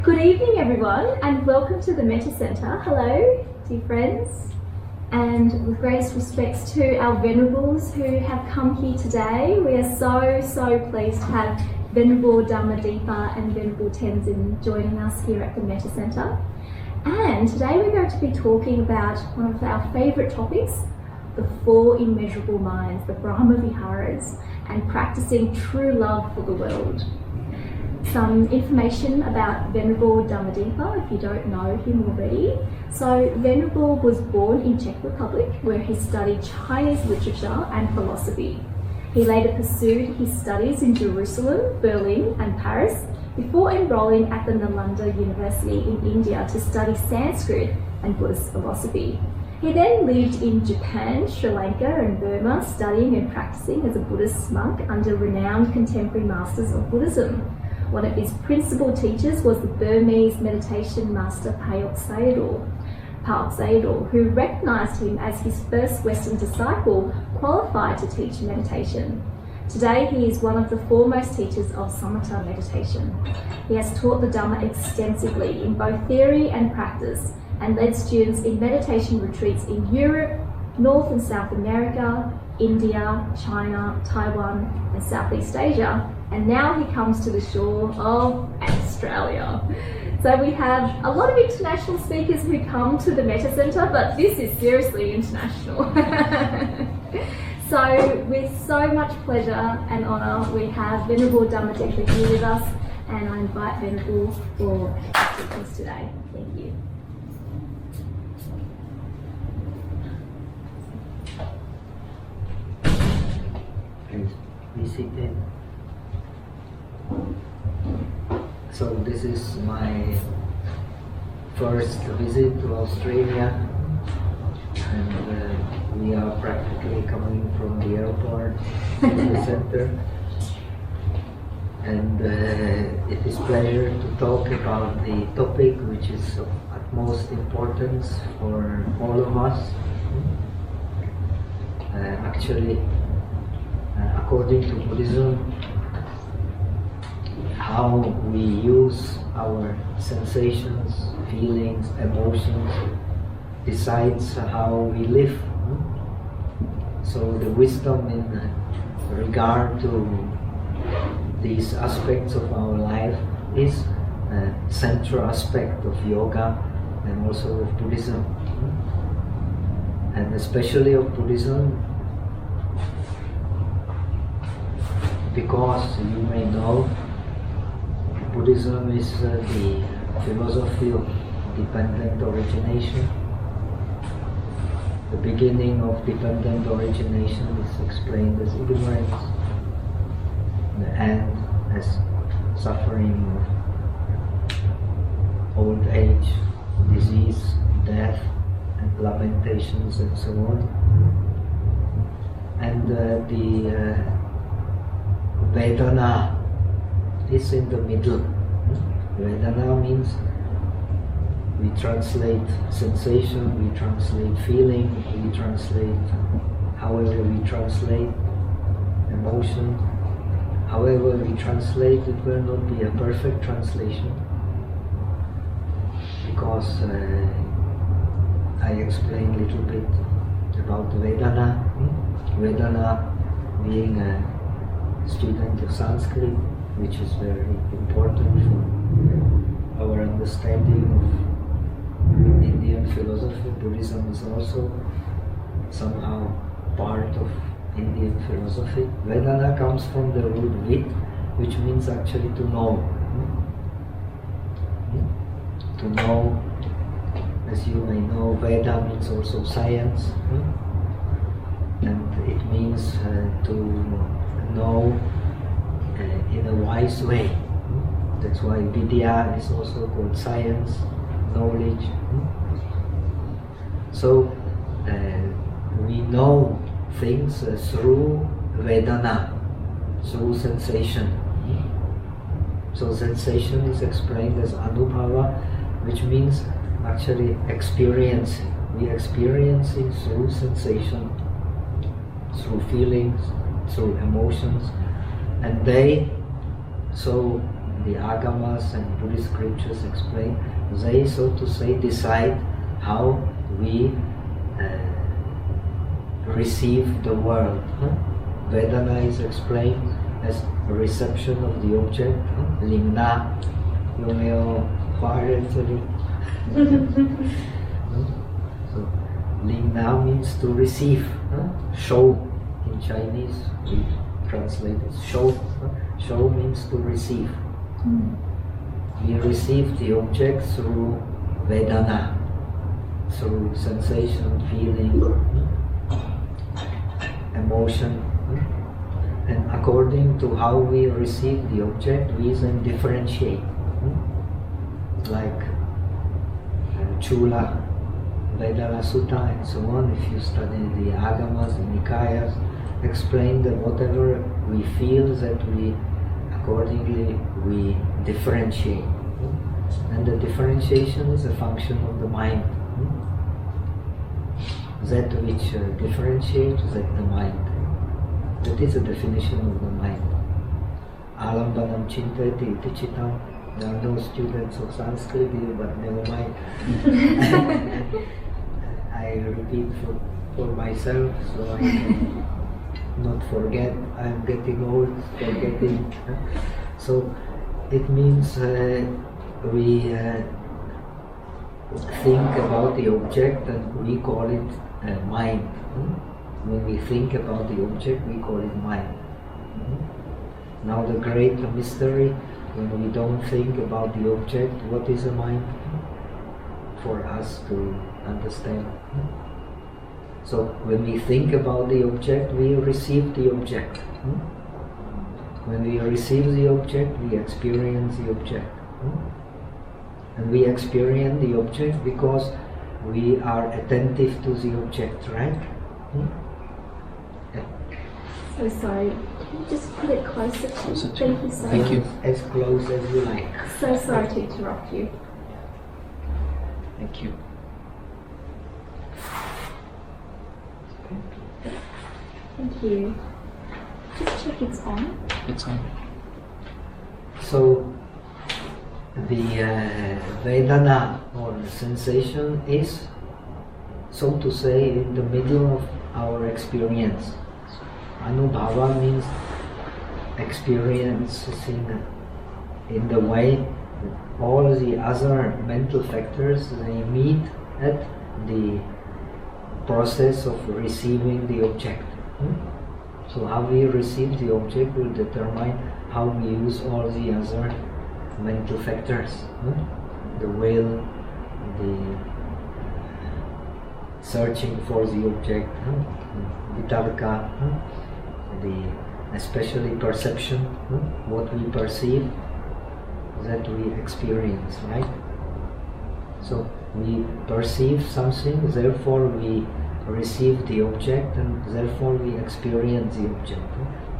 Good evening everyone, and welcome to the Metta Centre. Hello dear friends, and with greatest respects to our venerables who have come here today. We are so pleased to have Venerable Dhammadipa and Venerable Tenzin joining us here at the Metta Centre. And today we're going to be talking about one of our favourite topics, the Four Immeasurable Minds, the Brahmaviharas, and practising true love for the world. Some information about Venerable Dhammadipa, if you don't know him already. So Venerable was born in Czech Republic, where he studied Chinese literature and philosophy. He later pursued his studies in Jerusalem, Berlin and Paris, before enrolling at the Nalanda University in India to study Sanskrit and Buddhist philosophy. He then lived in Japan, Sri Lanka and Burma, studying and practising as a Buddhist monk under renowned contemporary masters of Buddhism. One of his principal teachers was the Burmese meditation master Pāli Sayadaw, who recognised him as his first Western disciple qualified to teach meditation. Today he is one of the foremost teachers of samatha meditation. He has taught the Dhamma extensively in both theory and practice, and led students in meditation retreats in Europe, North and South America, India, China, Taiwan and Southeast Asia, and now he comes to the shore of Australia. So we have a lot of international speakers who come to the Metta Centre, but this is seriously international. So with so much pleasure and honour, we have Venerable Dhammadipa here with us, and I invite Venerable for his speakers today. Thank you. Please be seated. So this is my first visit to Australia, and we are practically coming from the airport to the center, and it is a pleasure to talk about the topic which is of utmost importance for all of us. Actually, according to Buddhism, how we use our sensations, feelings, emotions decides how we live. So the wisdom in regard to these aspects of our life is a central aspect of yoga and also of Buddhism. And especially of Buddhism, because you may know, Buddhism is the philosophy of dependent origination. The beginning of dependent origination is explained as ignorance, the end as suffering of old age, disease, death, and lamentations and so on. And the Vedana is in the middle. Vedana means we translate sensation, we translate feeling, we translate however we translate emotion. However we translate, it will not be a perfect translation, because I explain a little bit about Vedana. Vedana being a student of Sanskrit, which is very important for our understanding of Indian philosophy. Buddhism is also somehow part of Indian philosophy. Vedana comes from the root vid, which means actually to know. To know, as you may know, Veda means also science, and it means to know in a wise way. That's why Vidya is also called science, knowledge. So we know things through Vedana, through sensation. So sensation is explained as Anubhava, which means actually experiencing. We experiencing through sensation, through feelings, through emotions, and the agamas and Buddhist scriptures explain, they, so to say, decide how we receive the world. Vedana is explained as a reception of the object. Limna, Yomeo, So, Limna means to receive. Show in Chinese, we translate it. Show. Show means to receive. We receive the object through Vedana, through sensation, feeling, emotion. And according to how we receive the object, we then differentiate. Like Chula, Vedana Sutta and so on, if you study the Agamas, the Nikayas, explain that whatever we feel, that we accordingly we differentiate. And the differentiation is a function of the mind. That which differentiates, that the mind. That is the definition of the mind. Alambanam chintati iti chitam. There are no students of Sanskrit here, but never mind. I repeat for myself, so I can not forget. I am getting old, forgetting. So it means we think about the object and we call it mind. When we think about the object, we call it mind. Now the great mystery, when we don't think about the object, what is a mind? For us to understand. So when we think about the object, we receive the object. When we receive the object, we experience the object. And we experience the object because we are attentive to the object, right? So sorry, can you just put it closer to you? Thank you so Thank much. you. As close as you like. So sorry to interrupt you. Thank you. Thank you. Just check it's on. It's on. So the Vedana or sensation is, so to say, in the middle of our experience. Anubhava means experiencing in the way that all the other mental factors, they meet at the process of receiving the object. So how we receive the object will determine how we use all the other mental factors. The will, the searching for the object, vitarka, especially perception, what we perceive, that we experience, right? So we perceive something, therefore we receive the object, and therefore we experience the object.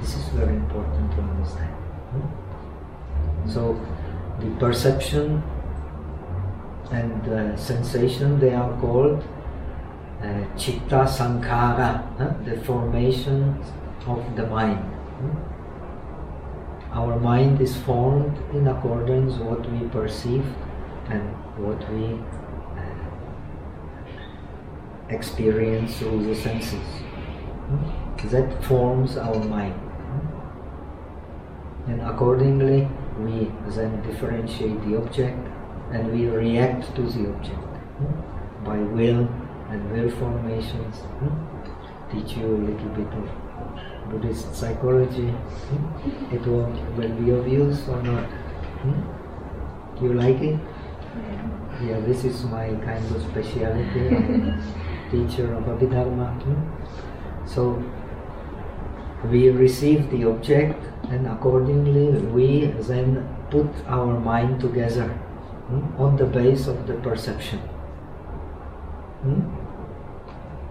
This is very important to understand. So the perception and the sensation, they are called chitta sankhara, the formation of the mind. Our mind is formed in accordance with what we perceive and what we experience through the senses. That forms our mind. And accordingly, we then differentiate the object and we react to the object by will and will formations. Teach you a little bit of Buddhist psychology. It will be of use or not? You like it? Yeah, this is my kind of speciality. I'm a teacher of Abhidharma. So we receive the object and accordingly we then put our mind together on the base of the perception.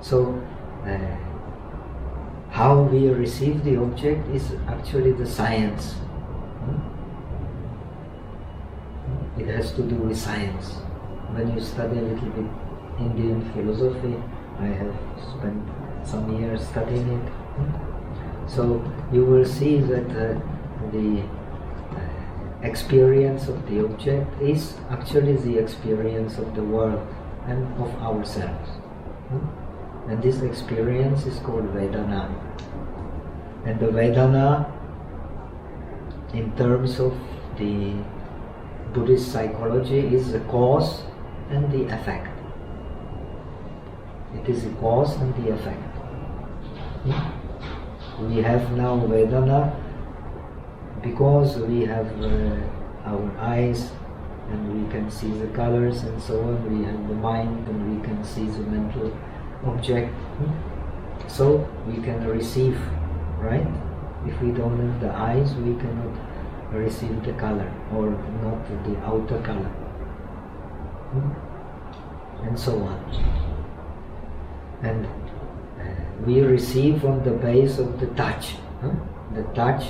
So how we receive the object is actually the science. It has to do with science. When you study a little bit Indian philosophy, I have spent some years studying it. So you will see that the experience of the object is actually the experience of the world and of ourselves. And this experience is called Vedana. And the Vedana, in terms of the Buddhist psychology, is the cause and the effect. It is the cause and the effect. We have now Vedana because we have our eyes and we can see the colors and so on. We have the mind and we can see the mental object. So we can receive, right? If we don't have the eyes, we cannot receive the color, or not the outer color, and so on. And we receive on the base of the touch. The touch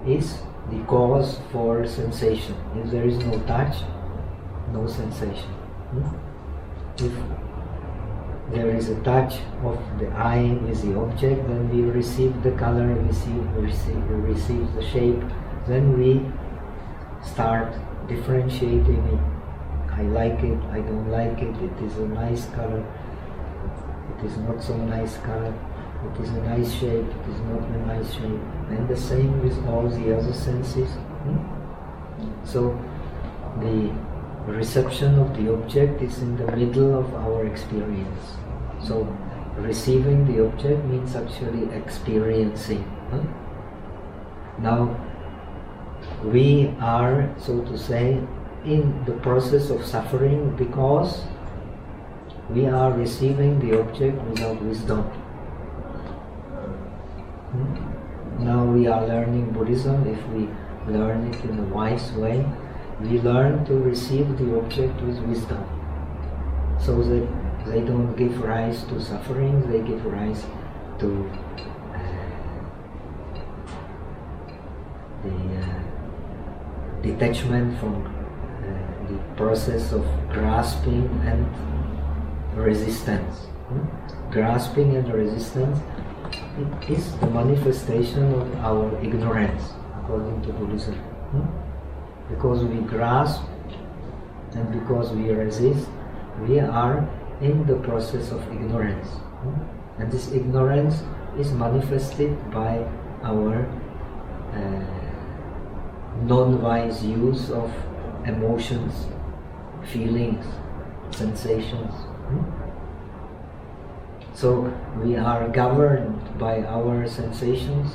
is the cause for sensation. If there is no touch, no sensation. If there is a touch of the eye with the object, then we receive the color, receive the shape, then we start differentiating it. I like it, I don't like it, it is a nice color, it is not so nice color, it is a nice shape, it is not a nice shape. And the same with all the other senses. So the reception of the object is in the middle of our experience. So receiving the object means actually experiencing. Now we are, so to say, in the process of suffering because we are receiving the object without wisdom. Now we are learning Buddhism. If we learn it in a wise way, we learn to receive the object with wisdom, so that they don't give rise to suffering, they give rise to the detachment from the process of grasping and resistance. Grasping and resistance, it is the manifestation of our ignorance, according to Buddhism. Because we grasp and because we resist, we are in the process of ignorance. And this ignorance is manifested by our non-wise use of emotions, feelings, sensations. So we are governed by our sensations.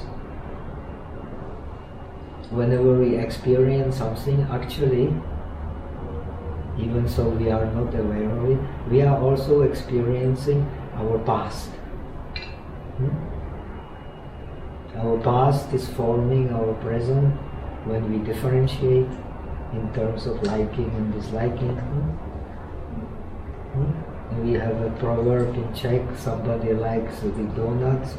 Whenever we experience something, actually, even so we are not aware of it, we are also experiencing our past. Our past is forming our present when we differentiate in terms of liking and disliking. We have a proverb in Czech: somebody likes the donuts,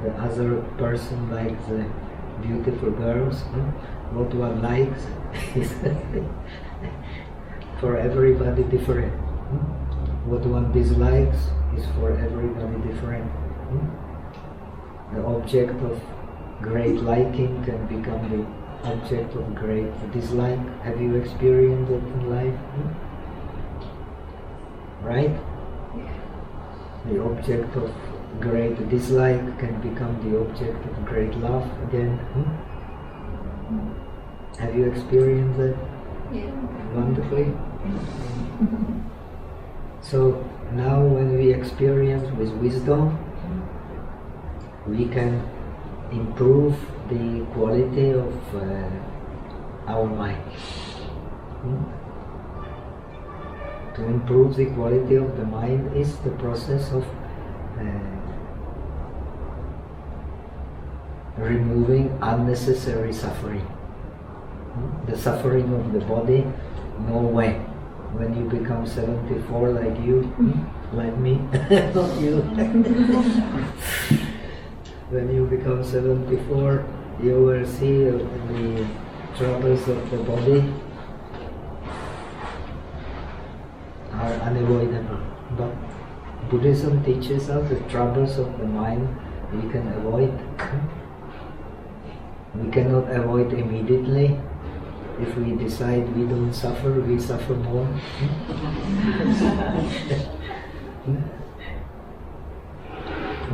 the other person likes the beautiful girls. What one likes is for everybody different. What one dislikes is for everybody different. The object of great liking can become the object of great dislike. Have you experienced it in life? Right? The object of great dislike can become the object of great love again. Have you experienced that? Yeah. Wonderfully. So now when we experience with wisdom, we can improve the quality of our mind. To improve the quality of the mind is the process of removing unnecessary suffering. The suffering of the body, no way. When you become 74 like you, like me, not you. When you become 74, you will see the troubles of the body are unavoidable. But Buddhism teaches us the troubles of the mind we can avoid. We cannot avoid immediately, if we decide we don't suffer, we suffer more.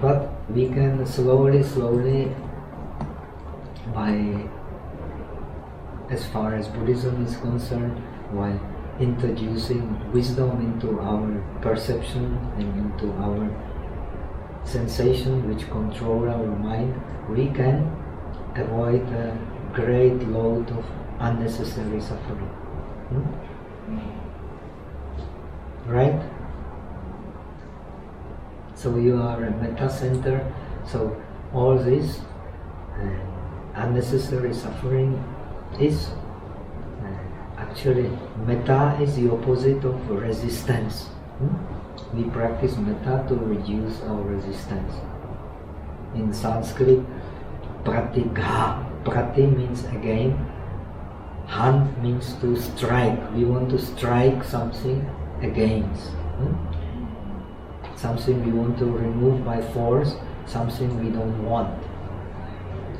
But we can slowly, by, as far as Buddhism is concerned, while introducing wisdom into our perception and into our sensation which control our mind, we can avoid a great load of unnecessary suffering. Right? So you are a Metta center, so all this unnecessary suffering is actually, Metta is the opposite of resistance. We practice Metta to reduce our resistance. In Sanskrit, pratigha. Prati means again, han means to strike. We want to strike something against. Something we want to remove by force, something we don't want.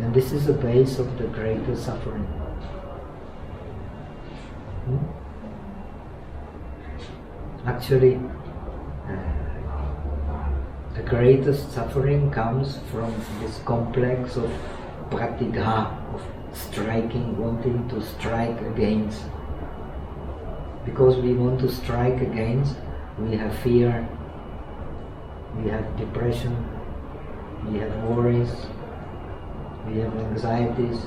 And this is the base of the greatest suffering. Actually, the greatest suffering comes from this complex of pratigha, of striking, wanting to strike against. Because we want to strike against, we have fear, we have depression, we have worries, we have anxieties.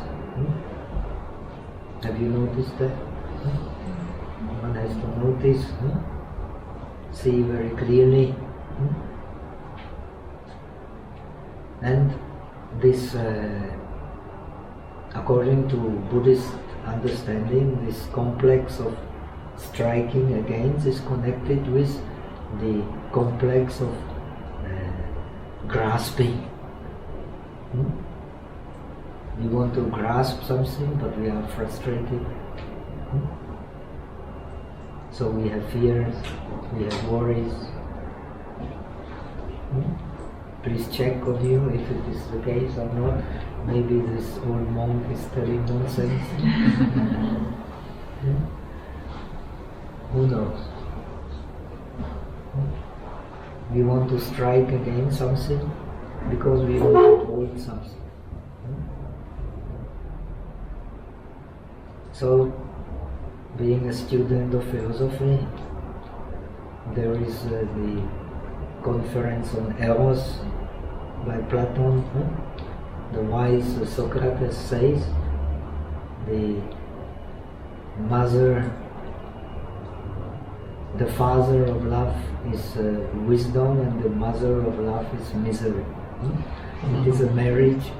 Have you noticed that? One has to notice, see very clearly. And this, according to Buddhist understanding, this complex of striking against is connected with the complex of grasping. We want to grasp something, but we are frustrated. So we have fears, we have worries. Please check on you if it is the case or not. Maybe this old monk is telling nonsense. Who knows? We want to strike against something because we want to hold something. So, being a student of philosophy, there is the conference on Eros by Plato. The wise Socrates says the father of love is wisdom, and the mother of love is misery. It is a marriage.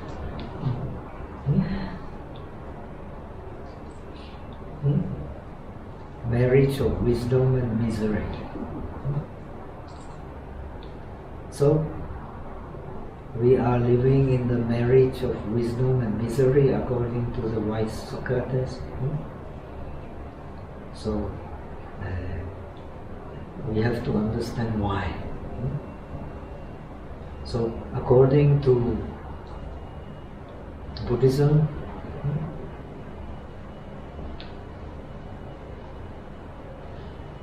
Marriage of wisdom and misery. So, we are living in the marriage of wisdom and misery according to the wise Socrates. So, we have to understand why. So, according to Buddhism,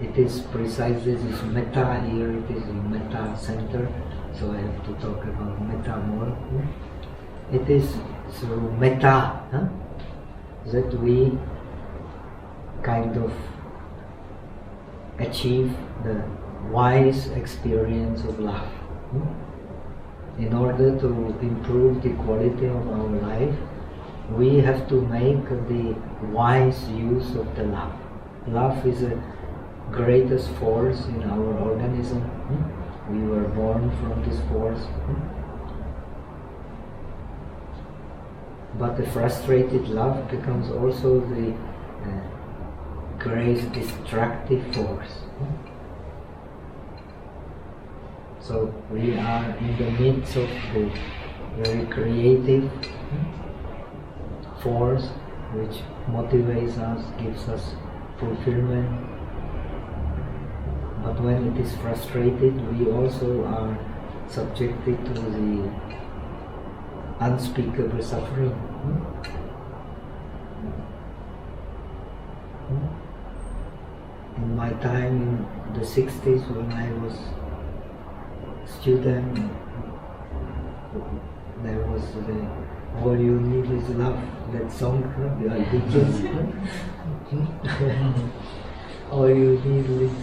it is precisely this Metta here, it is the Metta center, so I have to talk about Metta more. It is through Metta that we kind of achieve the wise experience of love. In order to improve the quality of our life, we have to make the wise use of the love. Love is the greatest force in our organism. We were born from this force. But the frustrated love becomes also the great destructive force. So we are in the midst of the very creative force which motivates us, gives us fulfillment. But when it is frustrated, we also are subjected to the unspeakable suffering. in my time in the 60s when I was student, there was the "All you need is love," that song, the Beatles. All you need is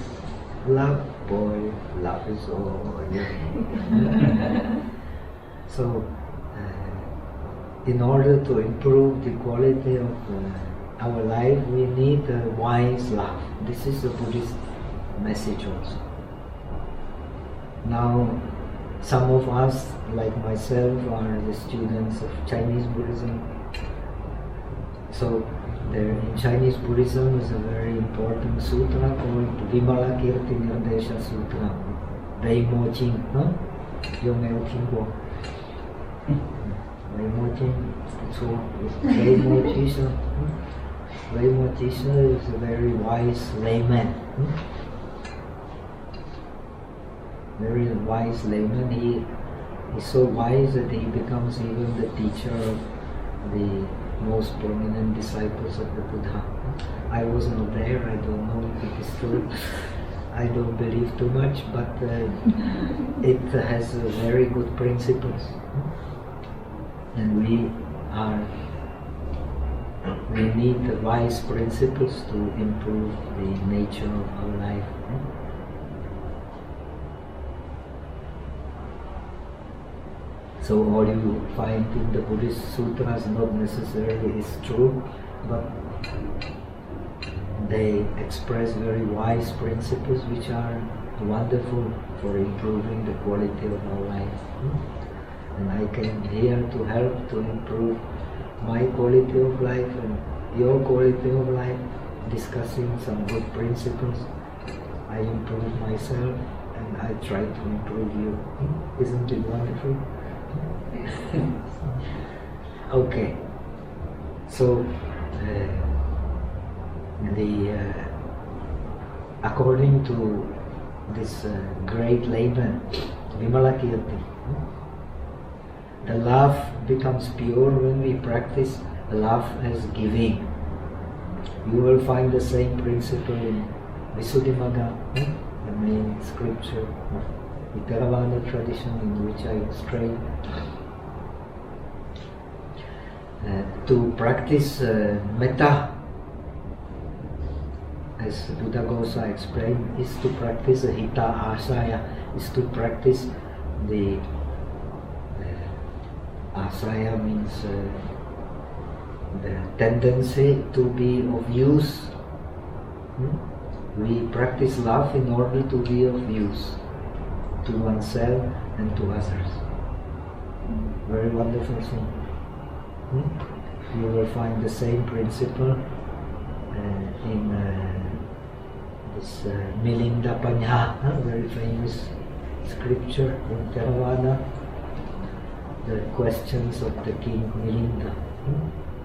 love, boy, love is all. So, in order to improve the quality of our life, we need a wise love. This is the Buddhist message also. Now, some of us, like myself, are the students of Chinese Buddhism. So, there in Chinese Buddhism is a very important sutra called Vimalakirti Nirdesha Sutra. Wei Mo Jing, no? You may have heard of Wei Mo Jing. So, Wei Mo Jisha. Wei Mo Jisha is a very wise layman. Very wise layman. He is so wise that he becomes even the teacher of the most prominent disciples of the Buddha. I was not there, I don't know if it is true. I don't believe too much, but it has very good principles. And we need the wise principles to improve the nature of our life. So all you find in the Buddhist sutras not necessarily is true, but they express very wise principles which are wonderful for improving the quality of our life. And I came here to help to improve my quality of life and your quality of life, discussing some good principles. I improve myself and I try to improve you. Isn't it wonderful? Okay, so according to this great layman, Vimalakirti, the love becomes pure when we practice love as giving. You will find the same principle in Visuddhimagga, the main scripture of the Theravada tradition in which I was trained. To practice Metta, as Buddha Gosa explained, is to practice Hita Asaya, is to practice the Asaya means the tendency to be of use. We practice love in order to be of use to oneself and to others. Very wonderful thing. You will find the same principle in this Milinda Panya, very famous scripture in Theravada, the questions of the king Milinda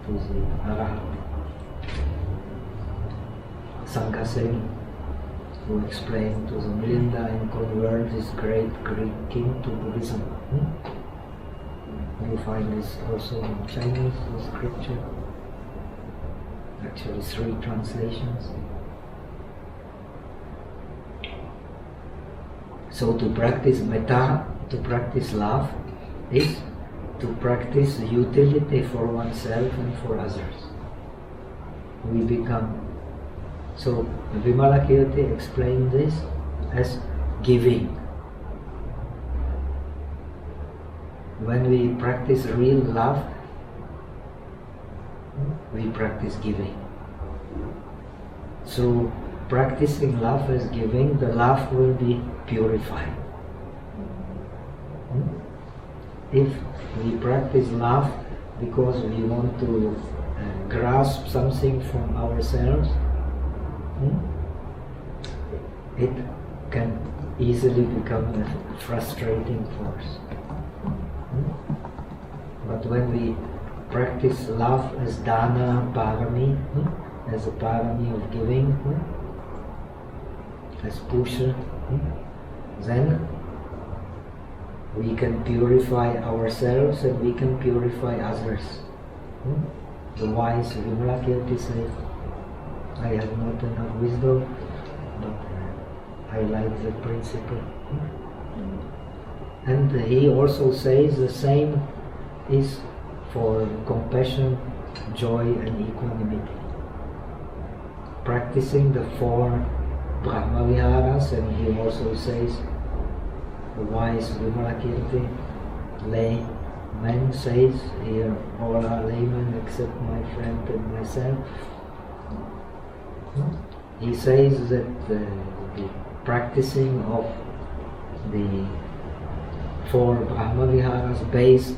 to the Arahat. Sanghaseni, who explained to the Milinda and convert this great Greek king to Buddhism. You find this also in Chinese, the scripture. Actually 3 translations. So to practice metta, to practice love, is to practice utility for oneself and for others. We become. So Vimalakirti explained this as giving. When we practice real love, we practice giving. So practicing love as giving, the love will be purified. If we practice love because we want to grasp something from ourselves, it can easily become a frustrating force. But when we practice love as dana parami, as a parami of giving, as pusha, then we can purify ourselves and we can purify others. The wise Vimalakirti says, I have not enough wisdom, but I like the principle. And he also says the same is for compassion, joy and equanimity. Practicing the four Brahmaviharas, and he also says the wise Vimalakirti, layman says, here all are laymen except my friend and myself. He says that the practicing of the four Brahmaviharas based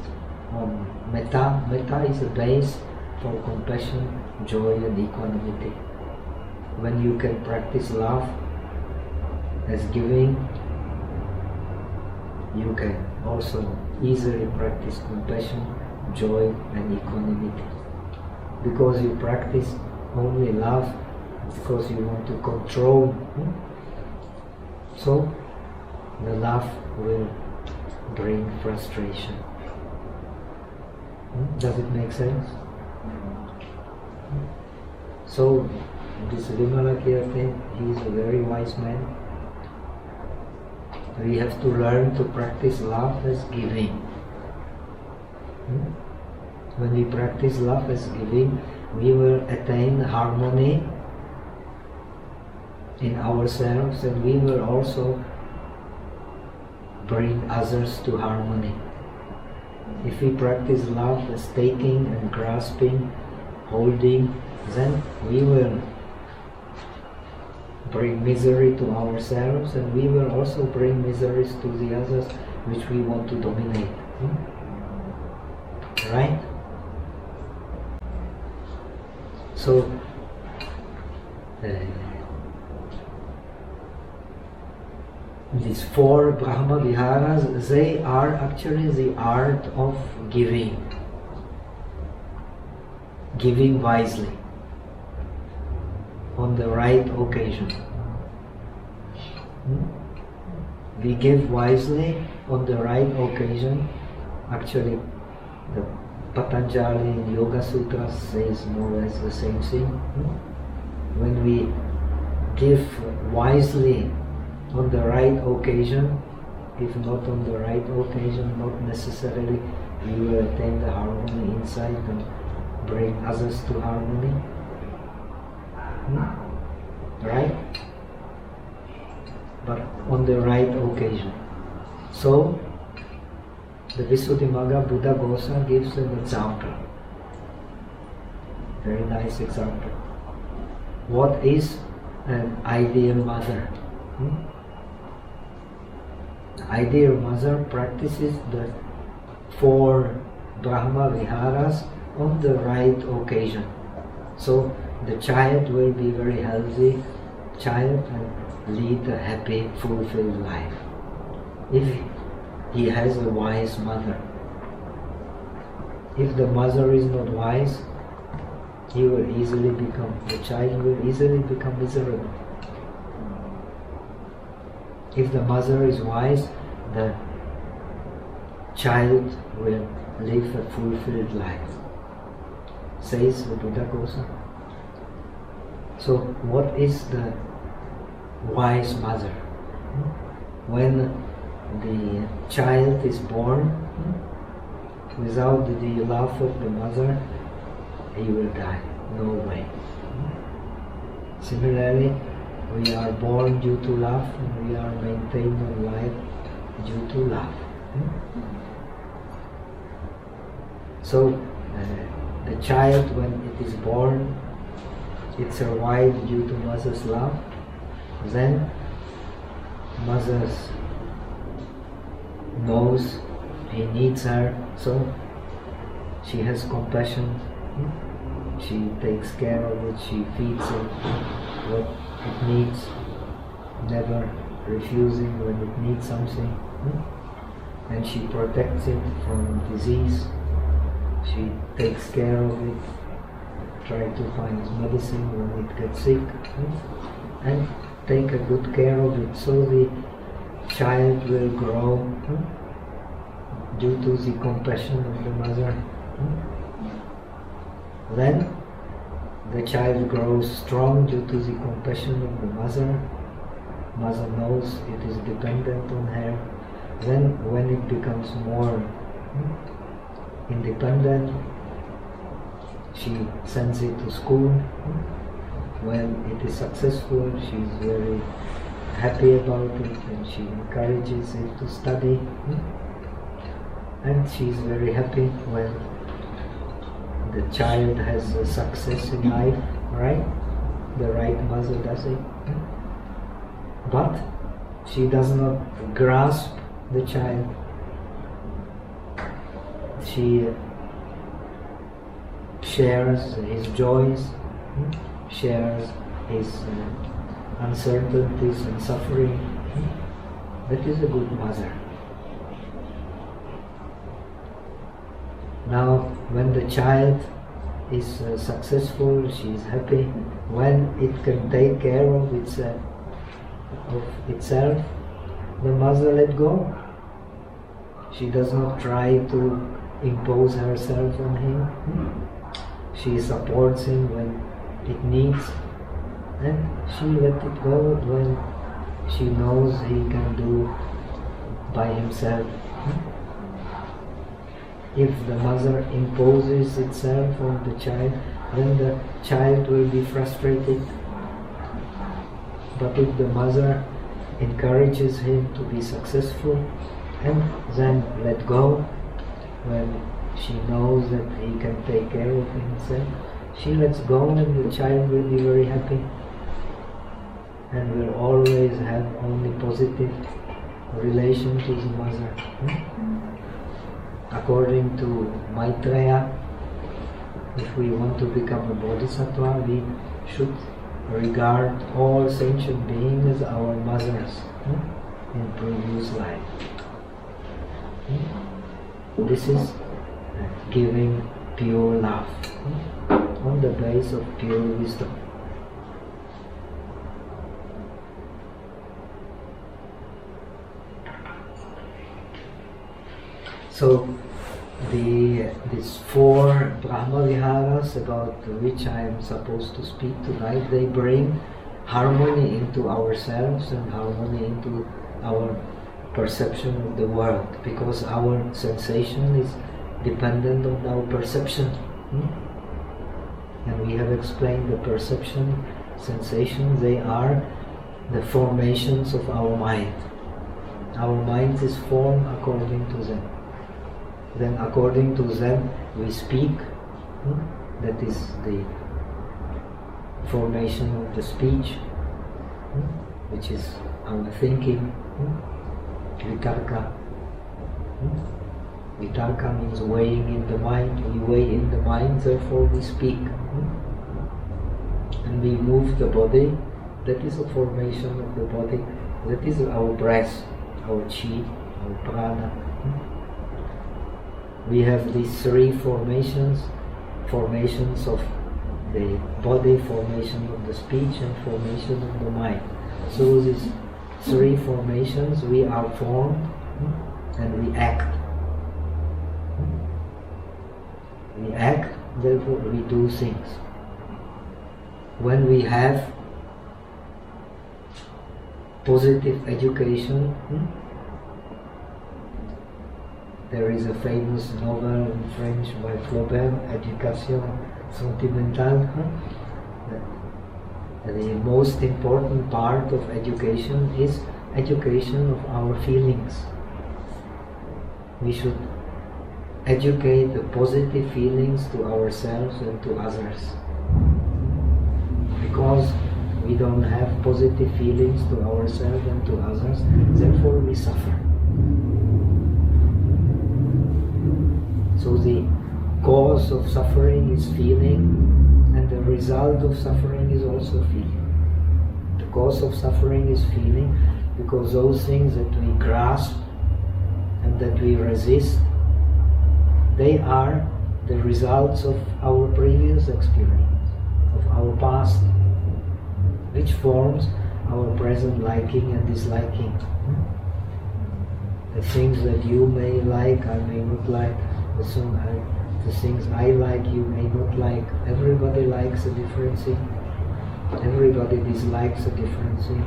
on Metta. Metta is the base for compassion, joy and equanimity. When you can practice love as giving, you can also easily practice compassion, joy and equanimity. Because you practice only love, because you want to control, so the love will bring frustration. Does it make sense? So this Vimalakirti, he is a very wise man. We have to learn to practice love as giving. When we practice love as giving, we will attain harmony in ourselves, and we will also bring others to harmony. If we practice love as taking and grasping, holding, then we will bring misery to ourselves, and we will also bring miseries to the others which we want to dominate. Right? So, these four Brahmaviharas, they are actually the art of giving. Giving wisely, on the right occasion. We give wisely on the right occasion. Actually, the Patanjali in Yoga Sutras says more or less the same thing. When we give wisely on the right occasion, if not on the right occasion, not necessarily we will attain the harmony inside and bring others to harmony. Right? But on the right occasion. So, the Visuddhimagga Buddha Ghosa gives an example. Very nice example. What is an ideal mother? The ideal mother practices the four Brahmaviharas on the right occasion. So the child will be very healthy child and lead a happy, fulfilled life. If he has a wise mother. If the mother is not wise, the child will easily become miserable. If the mother is wise, the child will live a fulfilled life, says the Buddha Ghosa. So what is the wise mother? When the child is born, without the love of the mother, he will die. No way. Similarly, we are born due to love and we are maintained in life due to love. So, the child, when it is born, it survives due to mother's love. Then, mother knows he needs her, so she has compassion. She takes care of it, she feeds it what it needs, never refusing when it needs something. And she protects it from disease. She takes care of it, try to find medicine when it gets sick, and take a good care of it. So the child will grow due to the compassion of the mother. Then the child grows strong due to the compassion of the mother, mother knows it is dependent on her. Then when it becomes more independent, she sends it to school. When it is successful, she is very happy about it and she encourages it to study. And she is very happy when the child has a success in life, right? The right mother does it. But she does not grasp the child. She shares his joys, shares his uncertainties and suffering. That is a good mother. Now, when the child is successful, she is happy. When it can take care of itself, the mother let go. She does not try to impose herself on him. She supports him when it needs, and she let it go when she knows he can do by himself. If the mother imposes itself on the child, then the child will be frustrated. But if the mother encourages him to be successful and then let go when she knows that he can take care of himself, she lets go and the child will be very happy and will always have only positive relation to the mother. According to Maitreya, if we want to become a Bodhisattva, we should regard all sentient beings as our mothers in previous life. This is giving pure love on the base of pure wisdom. So these four Brahmaviharas about which I am supposed to speak tonight, they bring harmony into ourselves and harmony into our perception of the world, because our sensation is dependent on our perception. And we have explained the perception, sensation, they are the formations of our mind. Our mind is formed according to them. Then according to them we speak. That is the formation of the speech, which is our thinking. Vitarka. Vitarka means weighing in the mind. We weigh in the mind, therefore we speak. And we move the body. That is a formation of the body. That is our breath, our chi, our prana. We have these three formations of the body, formation of the speech, and formation of the mind. So these three formations, we are formed and we act. We act, therefore we do things. When we have positive education, there is a famous novel in French by Flaubert, Éducation Sentimentale. The most important part of education is education of our feelings. We should educate the positive feelings to ourselves and to others. Because we don't have positive feelings to ourselves and to others, therefore we suffer. So the cause of suffering is feeling, and the result of suffering is also feeling. The cause of suffering is feeling because those things that we grasp and that we resist, they are the results of our previous experience, of our past, which forms our present liking and disliking. The things that you may like, I may not like. The things I like, you may not like. Everybody likes a different thing. Everybody dislikes a different thing.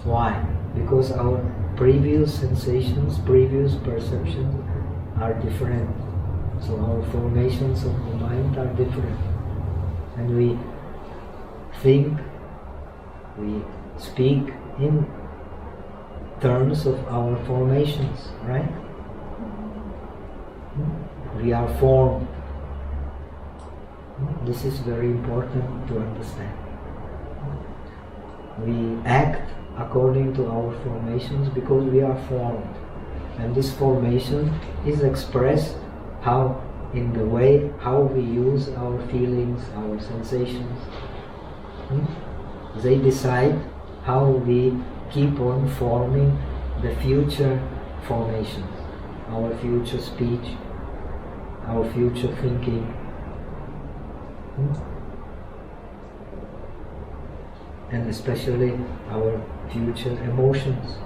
Why? Because our previous sensations, previous perceptions are different. So our formations of the mind are different. And we think, we speak in terms of our formations, right? We are formed. This is very important to understand. We act according to our formations because we are formed. And this formation is expressed in the way how we use our feelings, our sensations. They decide how we keep on forming the future formations, our future speech, our future thinking. And especially our future emotions.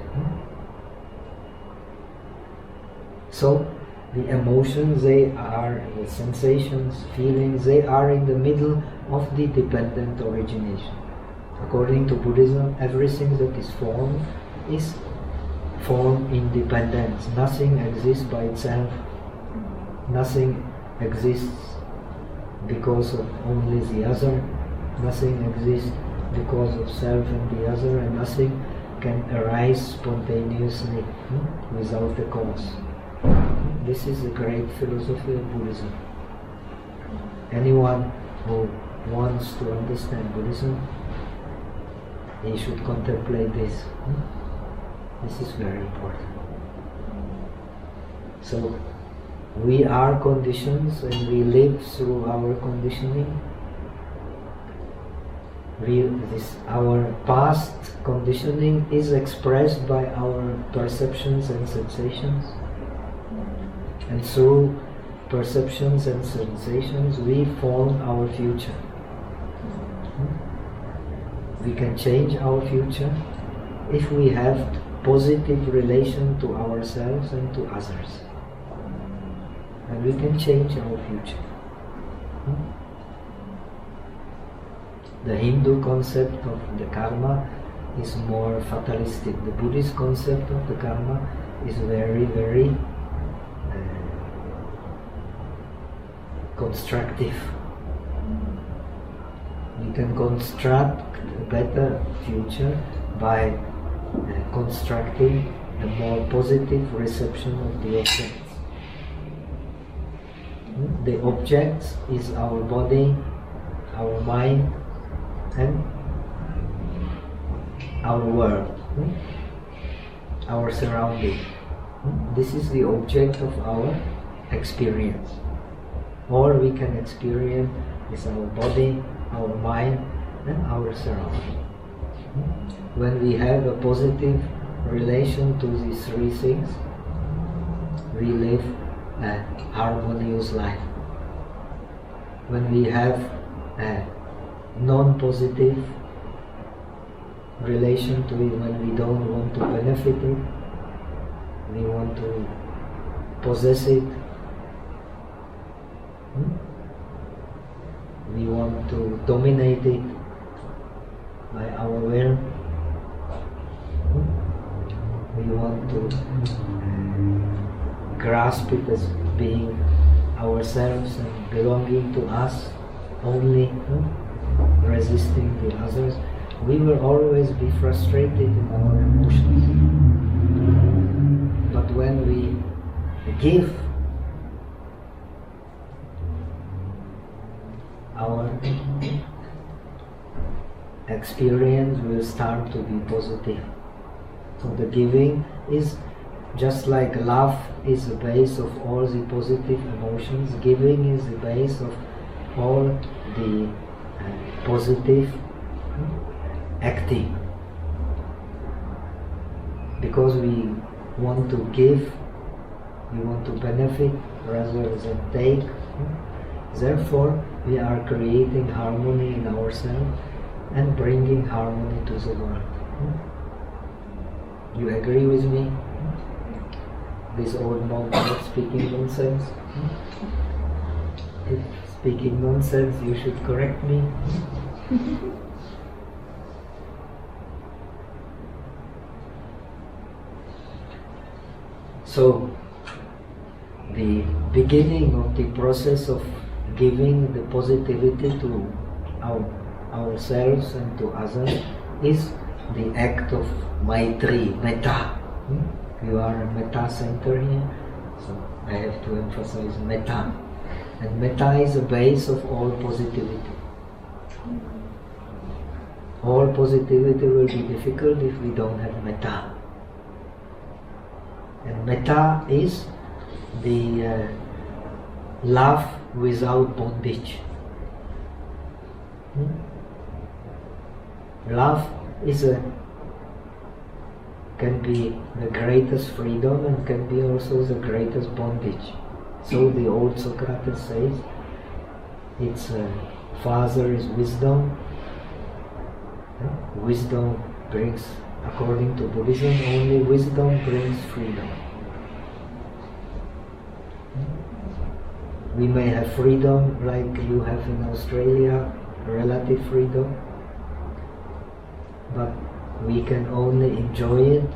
So the emotions, they are the sensations, feelings, they are in the middle of the dependent origination. According to Buddhism, everything that is formed in dependence. Nothing exists by itself. Nothing exists because of only the other. Nothing exists because of self and the other, and nothing can arise spontaneously without a cause. This is the great philosophy of Buddhism. Anyone who wants to understand Buddhism, he should contemplate this. This is very important. So, we are conditions and we live through our conditioning. Our past conditioning is expressed by our perceptions and sensations. And through perceptions and sensations, we form our future. We can change our future if we have positive relation to ourselves and to others. And we can change our future. The Hindu concept of the karma is more fatalistic. The Buddhist concept of the karma is very, very constructive. We can construct a better future by constructing a more positive reception of the objects. The objects is our body, our mind, and our world, our surrounding. This is the object of our experience. All we can experience is our body, our mind, and our surrounding. When we have a positive relation to these three things, we live a harmonious life. When we have a non-positive relation to it, when we don't want to benefit it, we want to possess it, we want to dominate it by our will, we want to grasp it as being ourselves and belonging to us only, resisting the others, we will always be frustrated in our emotions. But when we give, our experience will start to be positive. So the giving is just like love is the base of all the positive emotions. Giving is the base of all the positive acting. Because we want to give, we want to benefit rather than take. Therefore, we are creating harmony in ourselves and bringing harmony to the world. You agree with me? This old monk not speaking nonsense? If speaking nonsense, you should correct me. So, the beginning of the process of giving the positivity to ourselves and to others is the act of Maitri, Metta. You are a Metta center here, so I have to emphasize Metta. And Metta is the base of all positivity. All positivity will be difficult if we don't have Metta. And Metta is the love without bondage. Love can be the greatest freedom and can be also the greatest bondage. So the old Socrates says, its father is wisdom. Wisdom brings, according to Buddhism, only wisdom brings freedom. We may have freedom like you have in Australia, relative freedom, but we can only enjoy it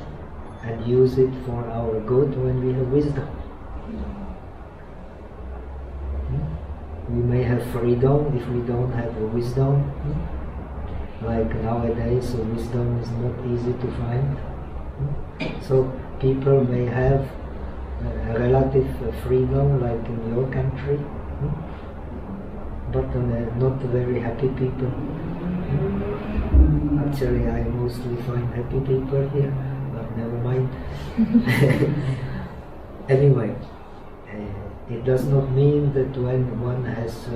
and use it for our good when we have wisdom. We may have freedom if we don't have wisdom. Like nowadays, wisdom is not easy to find. So people may have a relative freedom like in your country, but not very happy people. Actually, I mostly find happy people here, but never mind. Anyway, it does not mean that when one has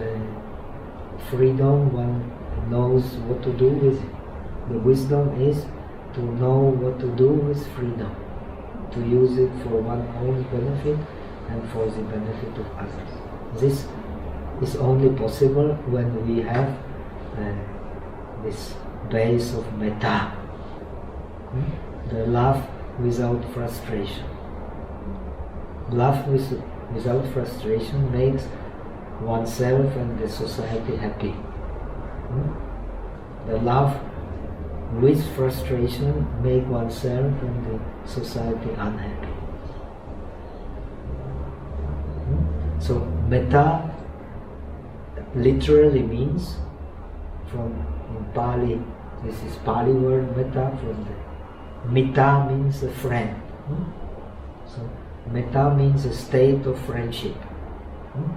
freedom, one knows what to do with it. The wisdom is to know what to do with freedom, to use it for one's own benefit and for the benefit of others. This is only possible when we have this base of Metta, the love without frustration. Love without frustration makes oneself and the society happy. The love with frustration makes oneself and the society unhappy. So Metta literally means, from in Pali, this is Pali word Metta, from the Mitta means a friend. So Metta means a state of friendship.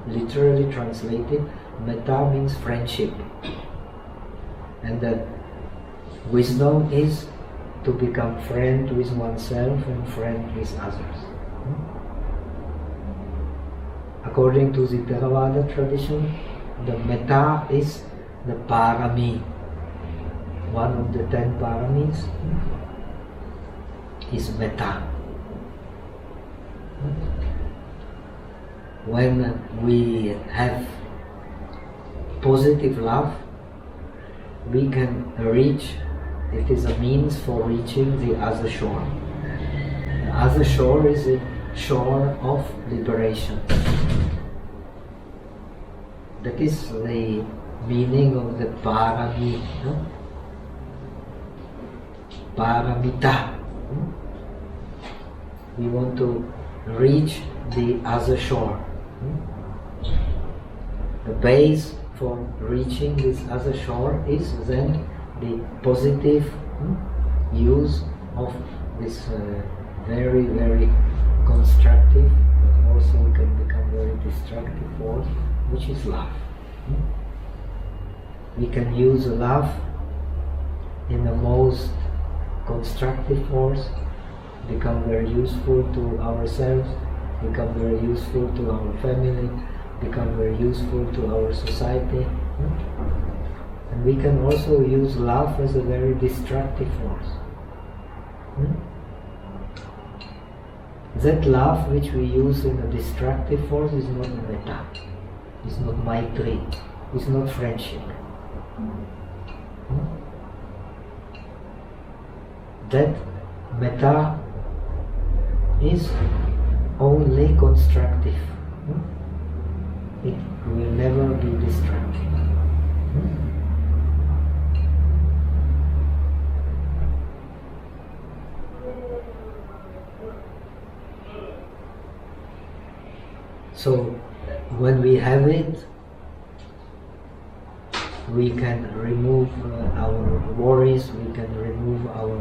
Literally translated, Metta means friendship. And the wisdom is to become friend with oneself and friend with others. According to the Theravada tradition, the Metta is the Parami. One of the 10 Paramis is Metta. When we have positive love, we can reach, it is a means for reaching the other shore. The other shore is the shore of liberation. That is the meaning of the Parami, Paramita. We want to reach the other shore. The base for reaching this other shore is then the positive use of this very, very constructive, but also can become very destructive force, which is love. We can use love in the most constructive force, become very useful to ourselves, become very useful to our family, become very useful to our society. And we can also use love as a very destructive force. That love which we use in a destructive force is not Metta, is not Maitri, is not friendship. That Metta is only constructive. It will never be destructive. So when we have it, we can remove our worries, we can remove our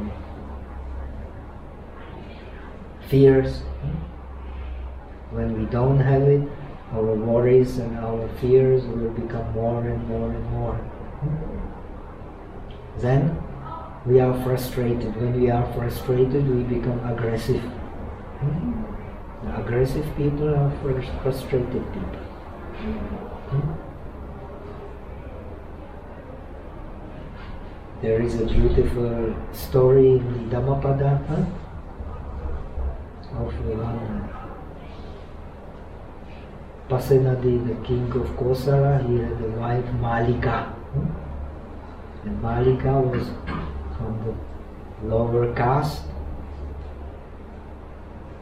fears. When we don't have it, our worries and our fears will become more and more and more. Then we are frustrated. When we are frustrated, we become aggressive. The aggressive people are frustrated people. There is a beautiful story in the Dhammapada of one Pasenadi, the king of Kosala. He had a wife, Malika. And Malika was from the lower caste,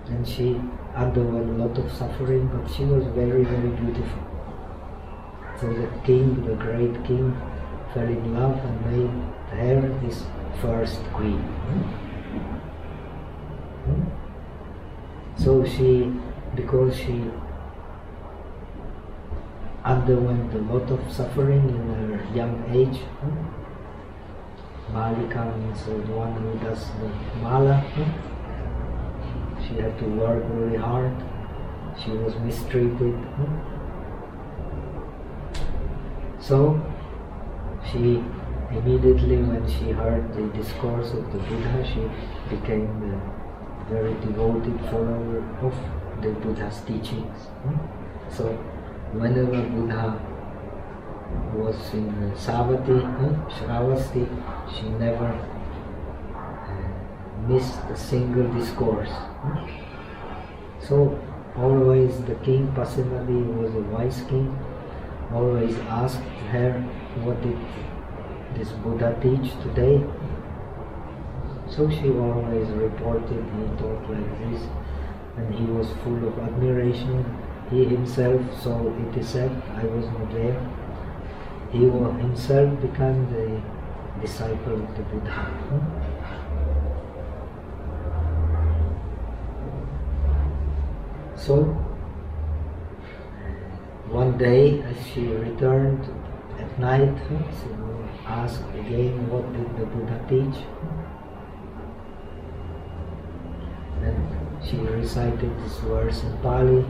and she underwent a lot of suffering, but she was very, very beautiful. So the king, the great king, fell in love and made her his first queen. So because she underwent a lot of suffering in her young age, Malika means the one who does the mala. She had to work very hard. She was mistreated. So she immediately, when she heard the discourse of the Buddha, she became a very devoted follower of the Buddha's teachings. So whenever Buddha was in Savatthi, Shravasti, she never missed a single discourse. So always the king, Pasenadi, was a wise king, always asked her, what did this Buddha teach today? So she always reported, he taught like this, and he was full of admiration. He himself, so it is said, I was not there, he himself became the disciple of the Buddha. So one day, as she returned at night, she asked again, what did the Buddha teach? And she recited this verse in Pali.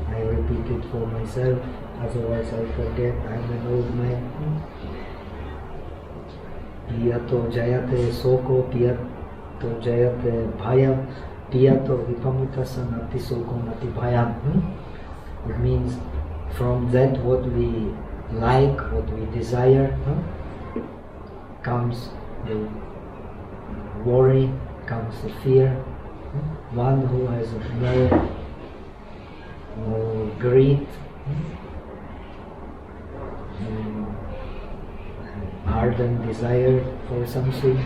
I repeat it for myself, otherwise I forget, I'm an old man. Piyato jayate soko, piyato jayate bhayam, piyato vipamutta nati soko nati bhayam. It means from that what we like, what we desire, comes the worry, comes the fear. One who has no greed, ardent desire for something,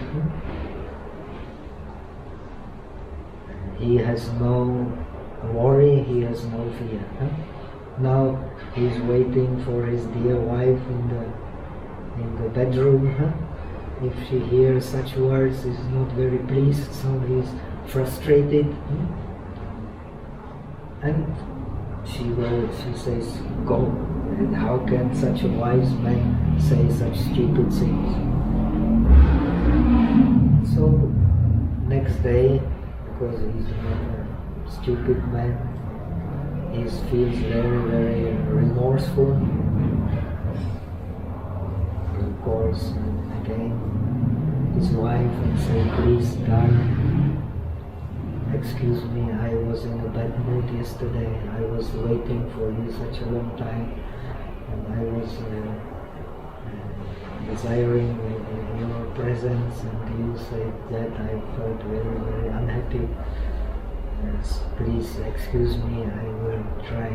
he has no worry, he has no fear. Now he is waiting for his dear wife in the bedroom. If she hears such words, he is not very pleased, so he is frustrated. And she says, go. And how can such a wise man say such stupid things? So next day, because he's not a stupid man, he feels very, very remorseful. He calls again his wife and says, please, darling, excuse me, I was in a bad mood yesterday. I was waiting for you such a long time, and I was desiring your presence, and you said that. I felt very, very unhappy. Yes, please excuse me, I will try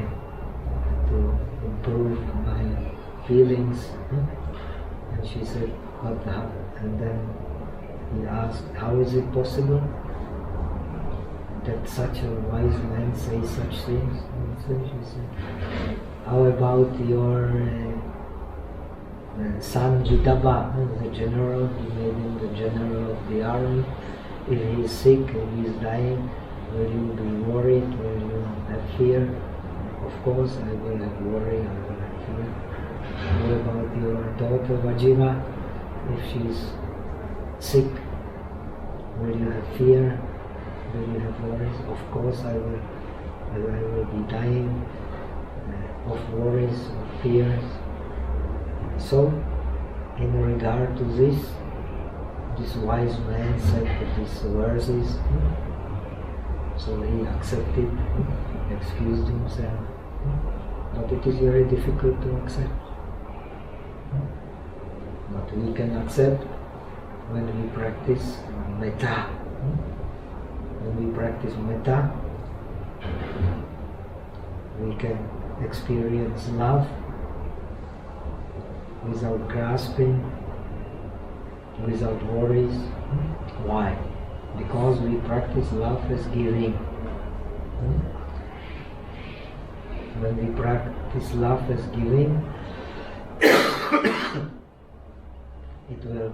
to improve my feelings. And she said, what happened? And then he asked, how is it possible that such a wise man says such things? And so she said, how about your son Jitaba, the general? He made him the general of the army. If he is sick, if he is dying, will you be worried? Will you have fear of of course I will have worry, I will have fear. What about your daughter Vajira? If she's sick, will you have fear? Will you have worries? Of course I will be dying of worries, of fears. So, in regard to this wise man said these verses, so he accepted, excused himself, but it is very difficult to accept. But we can accept when we practice Metta. When we practice Metta, we can experience love without grasping, without worries. Why? Because we practice love as giving. When we practice love as giving, it will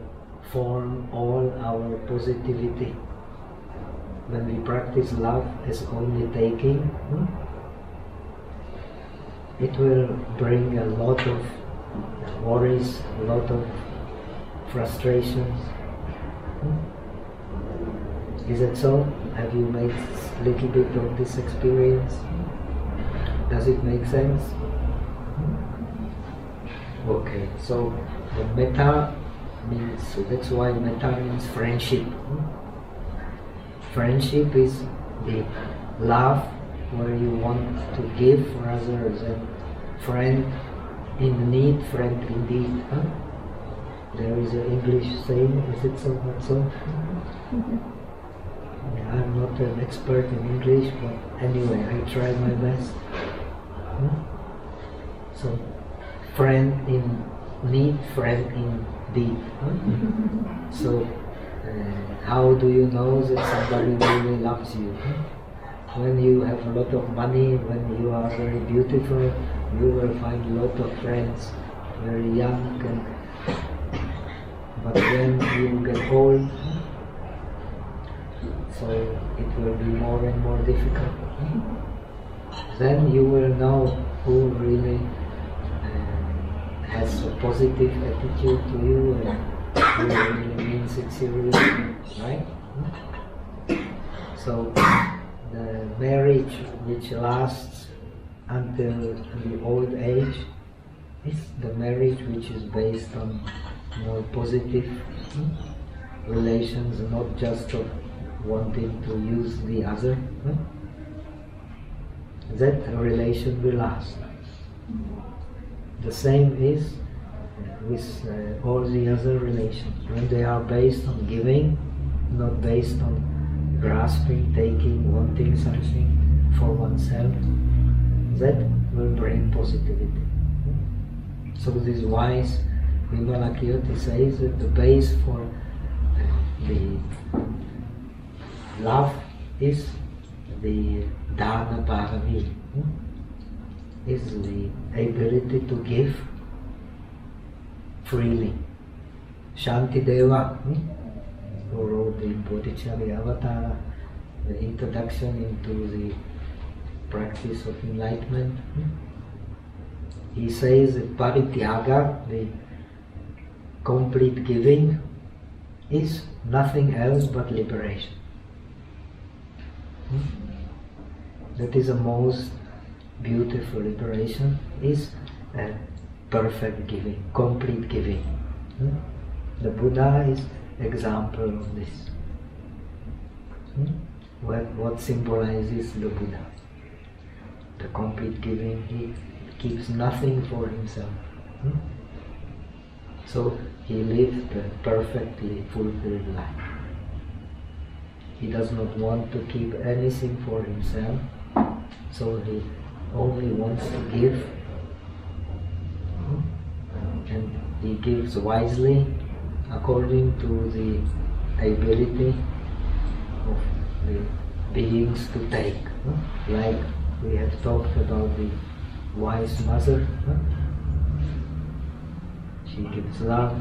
form all our positivity. When we practice love as only taking, it will bring a lot of worries, a lot of frustrations. Is it so? Have you made a little bit of this experience? Does it make sense? Okay, so the Metta means, so that's why Metta means friendship. Friendship is the love where you want to give rather than friend in need, friend indeed. There is an English saying, is it so, not so? I'm not an expert in English, but anyway, I try my best. So, friend in need, friend in deed. So, how do you know that somebody really loves you? When you have a lot of money, when you are very beautiful, you will find a lot of friends, very young, but when you get old, so it will be more and more difficult. Then you will know who really has a positive attitude to you and who really means it seriously, right? So the marriage which lasts until the old age is the marriage which is based on more positive relations, not just of wanting to use the other. That relation will last. The same is with all the other relations. When they are based on giving, not based on grasping, taking, wanting something for oneself, that will bring positivity. So this wise Vimalakirti says that the base for the love is the dana parami, is the ability to give freely. Shantideva, who wrote the Bodhisattva Avatar, the introduction into the practice of enlightenment, he says that parityaga, the complete giving, is nothing else but liberation. That is the most beautiful liberation, is a perfect giving, complete giving. The Buddha is example of this. What symbolizes the Buddha? The complete giving. He keeps nothing for himself. So he lived a perfectly fulfilled life. He does not want to keep anything for himself, so he only wants to give, and he gives wisely according to the ability of the beings to take. Like we have talked about the wise mother. She gives love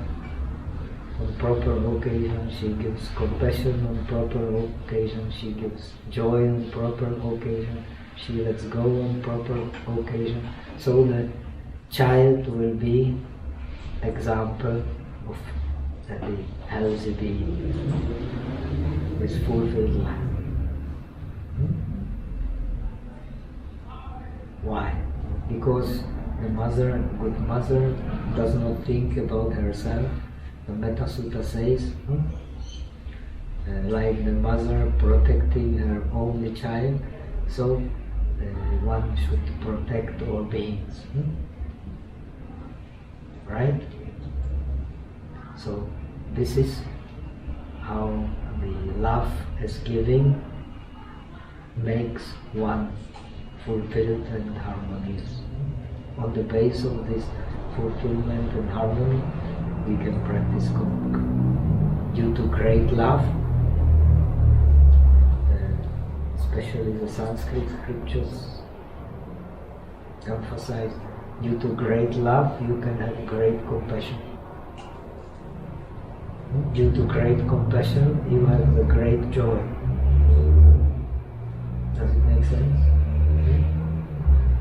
on proper occasion, she gives compassion on proper occasion, she gives joy on proper occasion, she lets go on proper occasion. So the child will be example of the healthy being with fulfilled life. Why? Because the mother, good mother, does not think about herself. The Metta Sutta says, like the mother protecting her only child, so one should protect all beings. Right? So this is how the love as giving makes one fulfilled and harmonious. On the basis of this fulfillment and harmony, we can practice due to great love. Especially the Sanskrit scriptures emphasize, due to great love you can have great compassion. Due to great compassion you have the great joy. Does it make sense?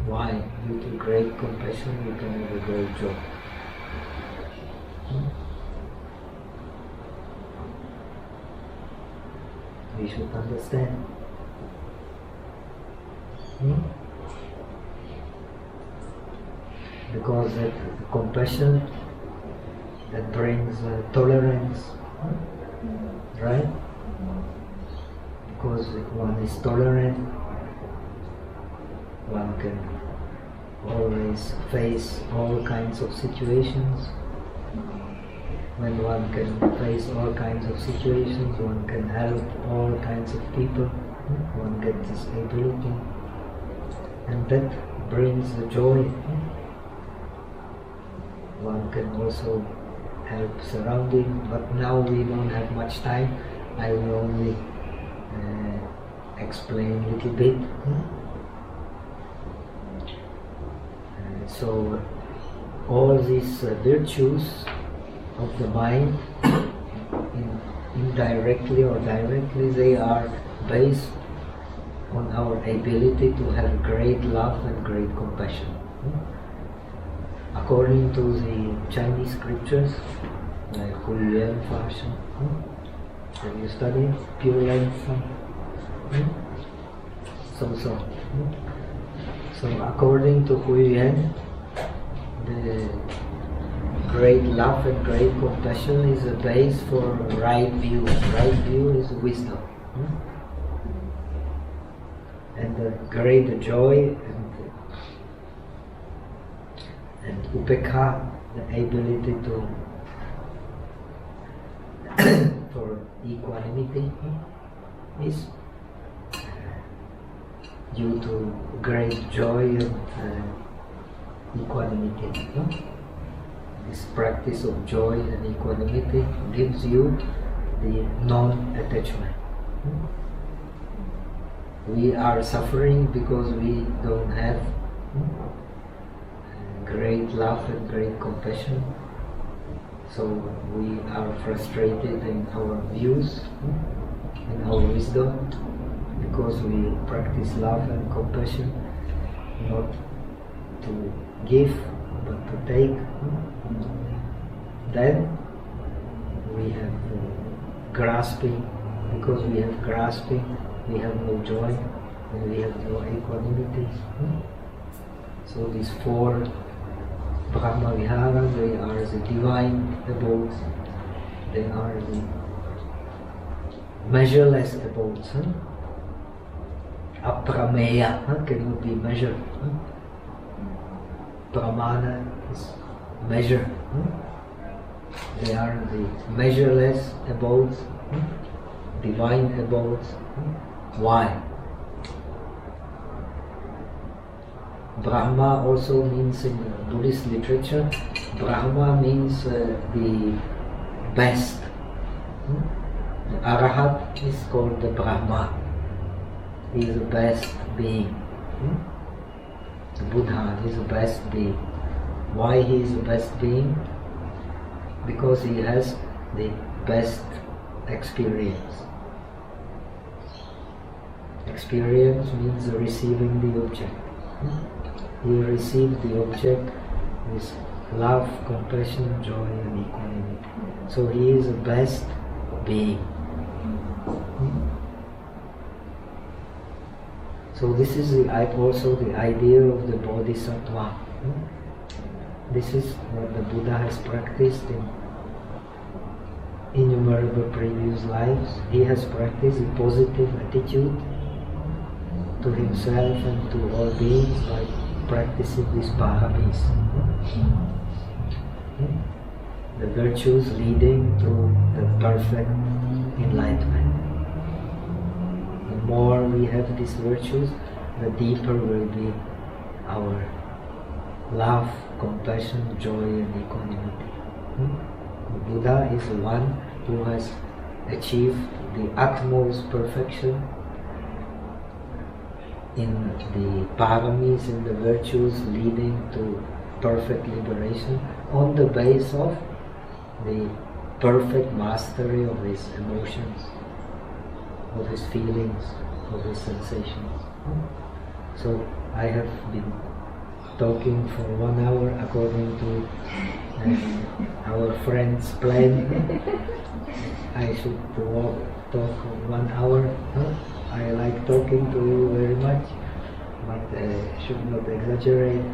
Why? Due to great compassion you can have a great joy. We should understand. Because that compassion that brings tolerance, right? Because if one is tolerant, one can always face all kinds of situations. When one can face all kinds of situations, one can help all kinds of people, one gets this ability. And that brings the joy. One can also help surrounding, but now we don't have much time. I will only explain a little bit. So all these virtues of the mind, indirectly or directly, they are based on our ability to have great love and great compassion. According to the Chinese scriptures, like Huiyuan Fashion, have you studied Pure Length? So according to Huiyuan, the great love and great compassion is a base for right view. Right view is wisdom. And the great joy and upekha, the ability to for equanimity, is due to great joy and equanimity. This practice of joy and equanimity gives you the non-attachment. We are suffering because we don't have great love and great compassion. So we are frustrated in our views, in our wisdom, because we practice love and compassion, not to give, but to take. Then we have grasping. Because we have grasping, we have no joy, and we have no equanimity. So these four Brahmaviharas, they are the divine abodes. They are the measureless abodes. Aprameya cannot be measured. Pramana is measure. They are the measureless abodes, divine abodes. Why? Brahma also means in Buddhist literature, Brahma means the best. The Arahat is called the Brahma. He is the best being. The Buddha is the best being. Why he is the best being? Because he has the best experience. experience means receiving the object. He received the object with love, compassion, joy and equanimity. So he is the best being. So this is also the idea of the Bodhisattva. This is what the Buddha has practiced in innumerable previous lives. He has practiced a positive attitude to himself and to all beings by practicing these paramis. The virtues leading to the perfect enlightenment. The more we have these virtues, the deeper will be our love, compassion, joy and equanimity. The Buddha is the one who has achieved the utmost perfection in the paramis, in the virtues leading to perfect liberation on the base of the perfect mastery of his emotions, of his feelings, of his sensations. So I have been talking for 1 hour according to our friend's plan. I should talk 1 hour. I like talking to you very much, but should not exaggerate.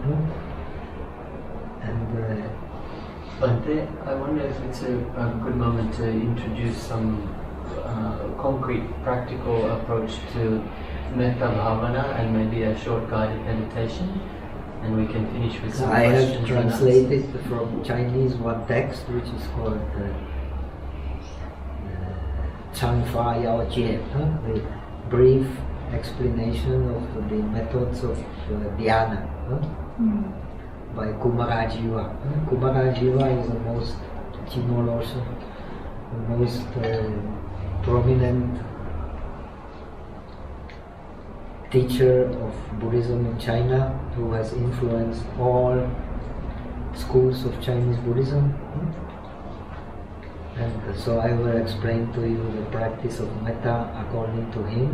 And Bhante, I wonder if it's a good moment to introduce some concrete, practical approach to Metta Bhavana and maybe a short guided meditation, and we can finish with some I questions. have translated from Chinese one text which is called Chang Fa Yao Jie, the brief explanation of the methods of dhyana by Kumārajīva. Kumārajīva is the most etimological, the most prominent teacher of Buddhism in China, who has influenced all schools of Chinese Buddhism. And so I will explain to you the practice of metta according to him.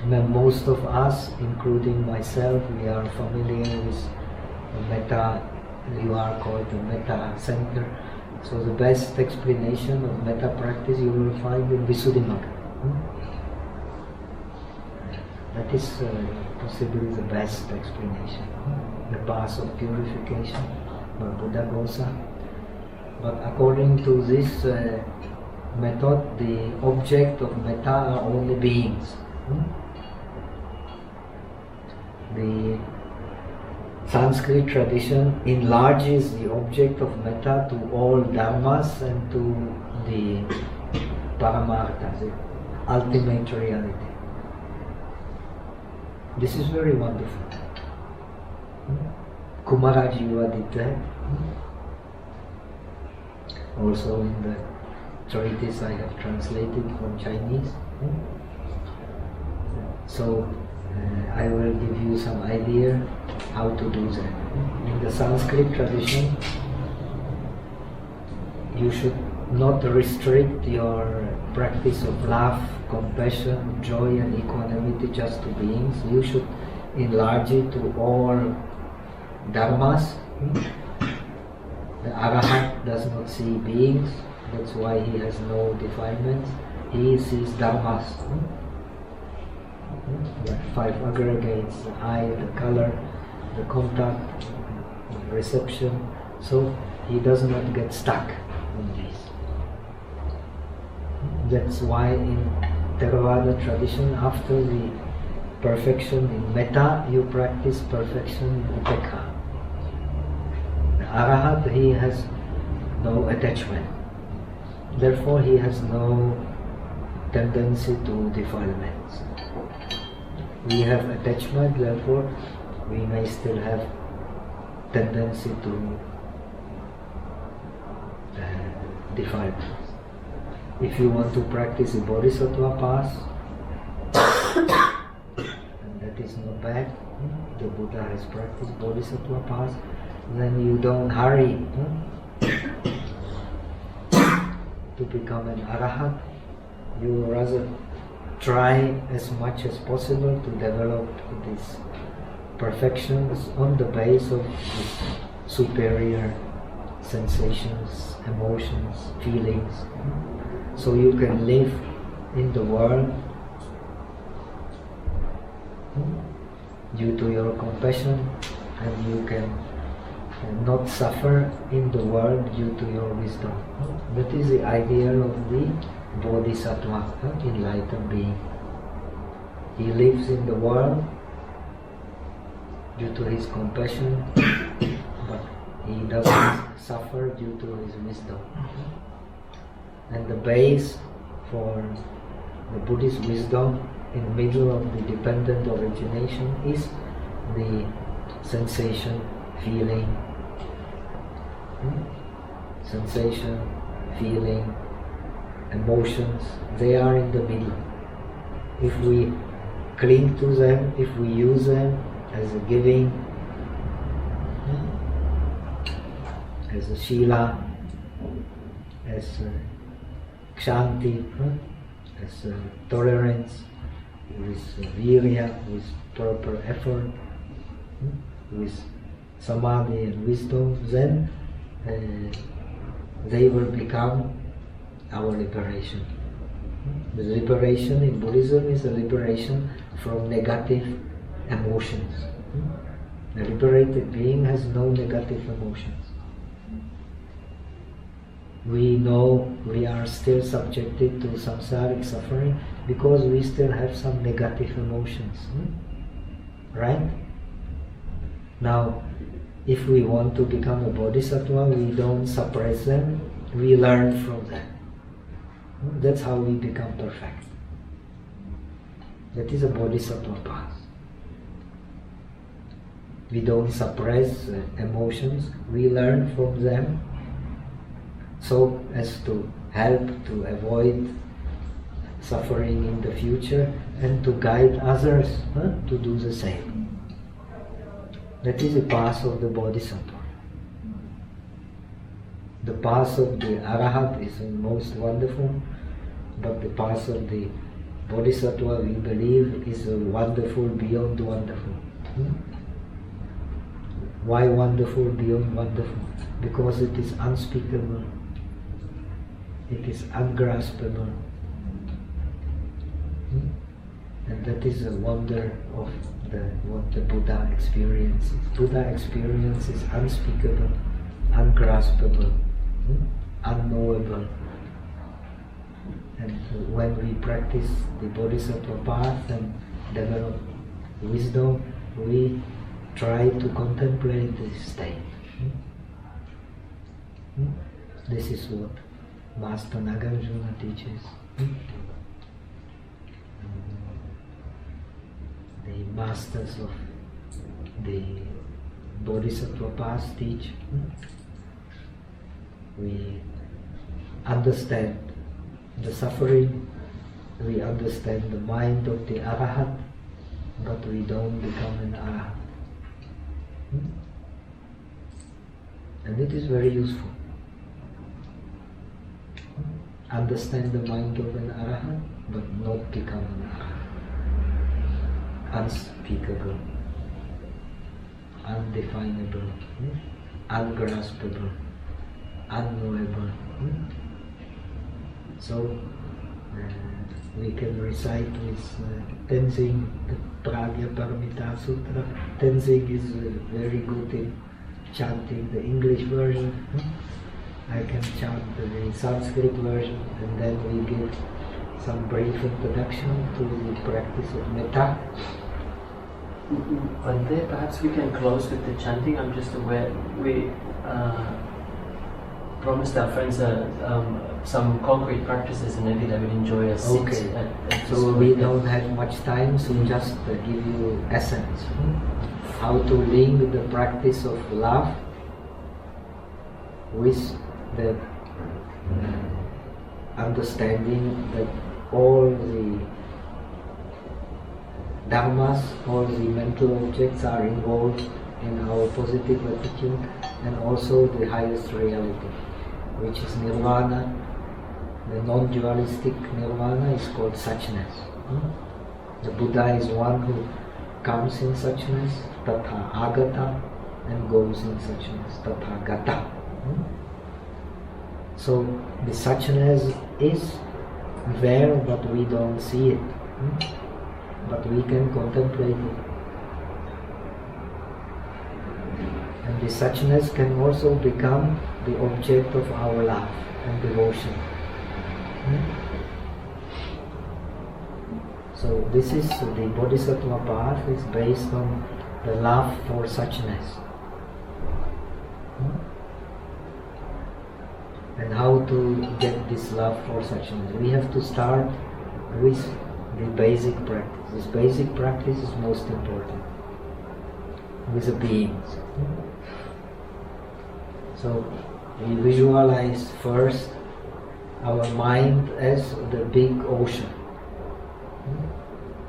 And most of us, including myself, we are familiar with metta. You are called the Metta Center. So the best explanation of metta practice you will find in Visuddhimagga. That is possibly the best explanation. The path of purification by Buddha Gosa. But according to this method, the object of metta are only beings. The Sanskrit tradition enlarges the object of metta to all dharmas and to the paramartha, the ultimate reality. This is very wonderful. Kumārajīva did that. Also in the treatise I have translated from Chinese. So I will give you some idea how to do that. In the Sanskrit tradition, you should not restrict your practice of love, compassion, joy and equanimity just to beings. You should enlarge it to all dharmas. The Arahat does not see beings, that's why he has no defilements. He sees dharmas. The 5 aggregates, the eye, the color, the contact, the reception. So he does not get stuck on this. That's why in Theravada tradition, after the perfection in metta, you practice perfection in upekha. The Arahat, he has no attachment. Therefore he has no tendency to defilements. We have attachment, therefore we may still have tendency to defilements. If you want to practice a Bodhisattva path, and that is not bad, the Buddha has practiced Bodhisattva path, then you don't hurry to become an Arahat. You rather try as much as possible to develop these perfections on the base of these superior sensations, emotions, feelings, so you can live in the world due to your compassion, and you can not suffer in the world due to your wisdom. That is the idea of the Bodhisattva, enlightened being. He lives in the world due to his compassion, but he doesn't suffer due to his wisdom. And the base for the Buddhist wisdom in the middle of the dependent origination is the sensation, feeling, sensation, feeling, emotions. They are in the middle. If we cling to them, if we use them as a giving, as a shila, as a kshanti, as a tolerance, with virya, with proper effort, with samadhi and wisdom, then they will become our liberation. The liberation in Buddhism is a liberation from negative emotions. The liberated being has no negative emotions. We know we are still subjected to samsaric suffering because we still have some negative emotions. Right? Now, if we want to become a bodhisattva, we don't suppress them, we learn from them. That's how we become perfect. That is a bodhisattva path. We don't suppress emotions, we learn from them so as to help to avoid suffering in the future and to guide others to do the same. That is the path of the Bodhisattva. The path of the Arahat is the most wonderful, but the path of the Bodhisattva, we believe, is a wonderful beyond wonderful. Why wonderful beyond wonderful? Because it is unspeakable, it is ungraspable, and that is a wonder of what the Buddha experiences. Buddha experience is unspeakable, ungraspable, unknowable. And when we practice the Bodhisattva path and develop wisdom, we try to contemplate this state. This is what Master Nagarjuna teaches. The masters of the Bodhisattva path teach. We understand the suffering, we understand the mind of the Arahat, but we don't become an Arahat. And it is very useful. Understand the mind of an Arahat, but not become an Arahat. Unspeakable, undefinable, ungraspable, unknowable. So we can recite with Tenzing the Pragya Paramita Sutra. Tenzing is very good in chanting the English version. I can chant the Sanskrit version, and then we give some brief introduction to the practice of Metta. Bhante, perhaps we can close with the chanting. I'm just aware we promised our friends some concrete practices, and maybe they would enjoy a sit. Okay. So we don't have much time, so just give you essence. How to link the practice of love with the understanding that all the dharmas, all the mental objects are involved in our positive attitude, and also the highest reality, which is nirvana. The non-dualistic nirvana is called suchness. The Buddha is one who comes in suchness, tatha agata, and goes in suchness, tatha gata. So the suchness is there, but we don't see it. But we can contemplate it. And the suchness can also become the object of our love and devotion. So this is the Bodhisattva path is based on the love for suchness. And how to get this love for suchness? We have to start with the basic practice. This basic practice is most important with the beings. So we visualize first our mind as the big ocean.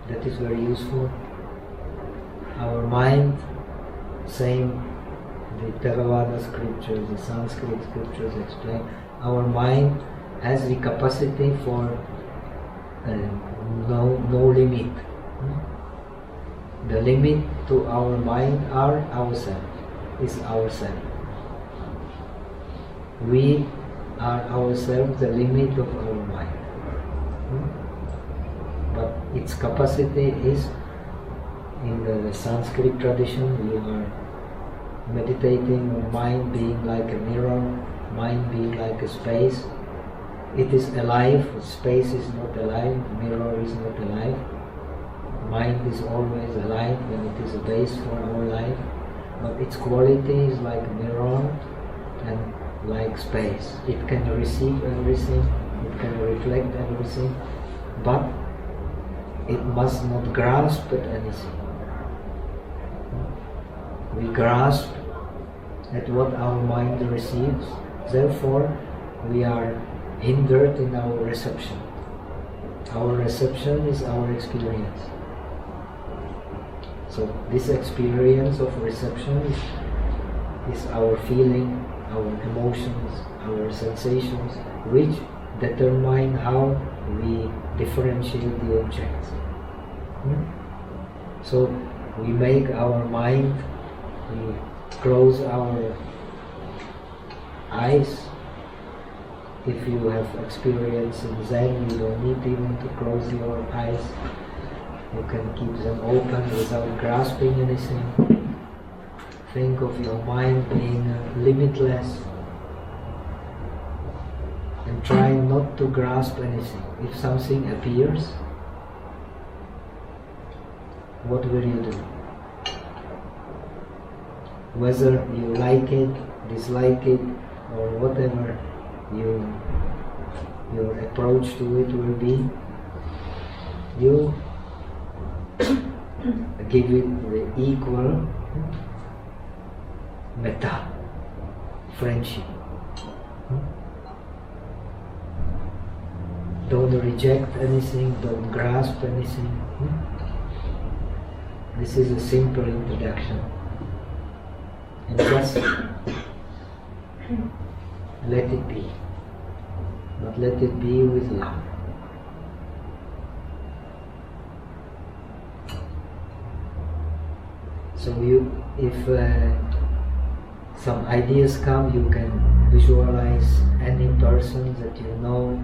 That is very useful. Our mind, same the Theravada scriptures, the Sanskrit scriptures explain, our mind has the capacity for no limit. The limit to our mind are is ourselves. We are ourselves the limit of our mind. But its capacity is, in the Sanskrit tradition, we are meditating on mind being like a mirror, mind being like a space. It is alive, space is not alive, mirror is not alive. Mind is always alive when it is a base for our life, but its quality is like a mirror and like space. It can receive everything, it can reflect everything, but it must not grasp at anything. We grasp at what our mind receives, therefore we are hindered in our reception. Our reception is our experience. So this experience of reception is our feeling, our emotions, our sensations, which determine how we differentiate the objects. So we make our mind, we close our eyes. If you have experience in Zen, you don't need even to close your eyes. You can keep them open without grasping anything. Think of your mind being limitless and try not to grasp anything. If something appears, what will you do? Whether you like it, dislike it, or whatever your approach to it will be, you give it the equal Metta, friendship. Don't reject anything, don't grasp anything. This is a simple introduction. And just let it be. But let it be with love. So if some ideas come, you can visualize any person that you know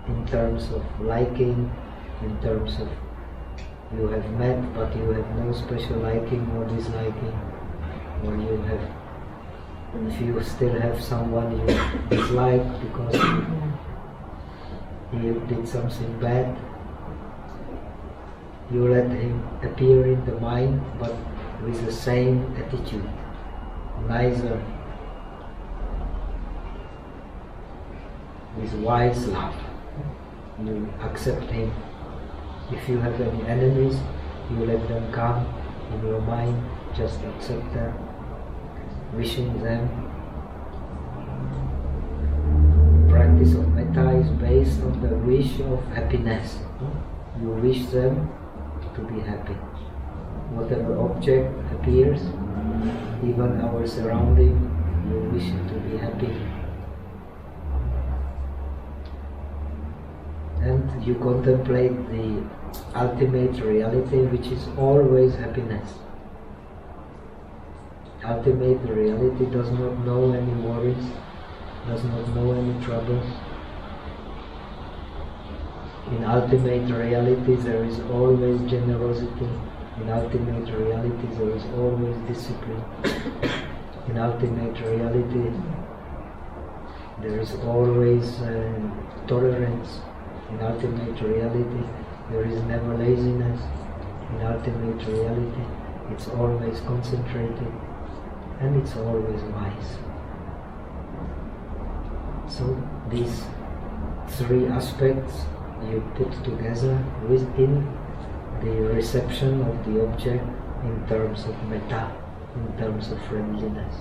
in terms of liking, in terms of you have met but you have no special liking or disliking, or you have, if you still have someone you dislike because he did something bad, you let him appear in the mind but with the same attitude, neither with wise love. You accept him. If you have any enemies, you let them come in your mind, just accept them, wishing them. Practice of Metta is based on the wish of happiness. You wish them to be happy. Whatever object appears, even our surrounding, you wish it to be happy. And and you contemplate the ultimate reality, which is always happiness. Ultimate reality does not know any worries, does not know any troubles. In ultimate reality there is always generosity. In ultimate reality there is always discipline. In ultimate reality there is always tolerance. In ultimate reality there is never laziness. In ultimate reality it's always concentrated and it's always wise. So these three aspects you put together within the reception of the object in terms of metta, in terms of friendliness.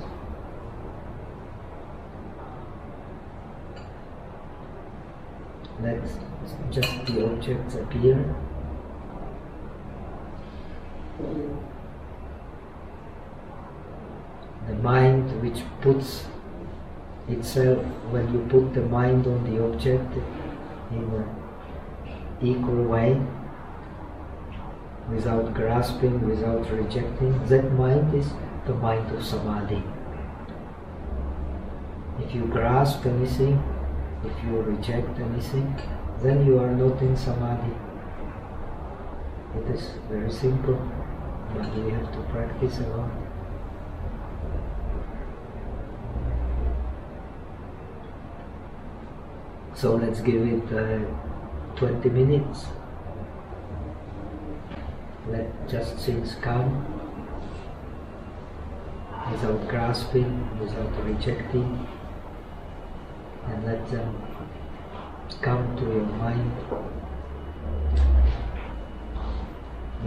Let just the objects appear. The mind which puts itself, when you put the mind on the object in an equal way, without grasping, without rejecting, that mind is the mind of samadhi. If you grasp anything, if you reject anything, then you are not in samadhi. It is very simple, but we have to practice a lot. So let's give it 20 minutes. Let just things come without grasping, without rejecting, and let them come to your mind.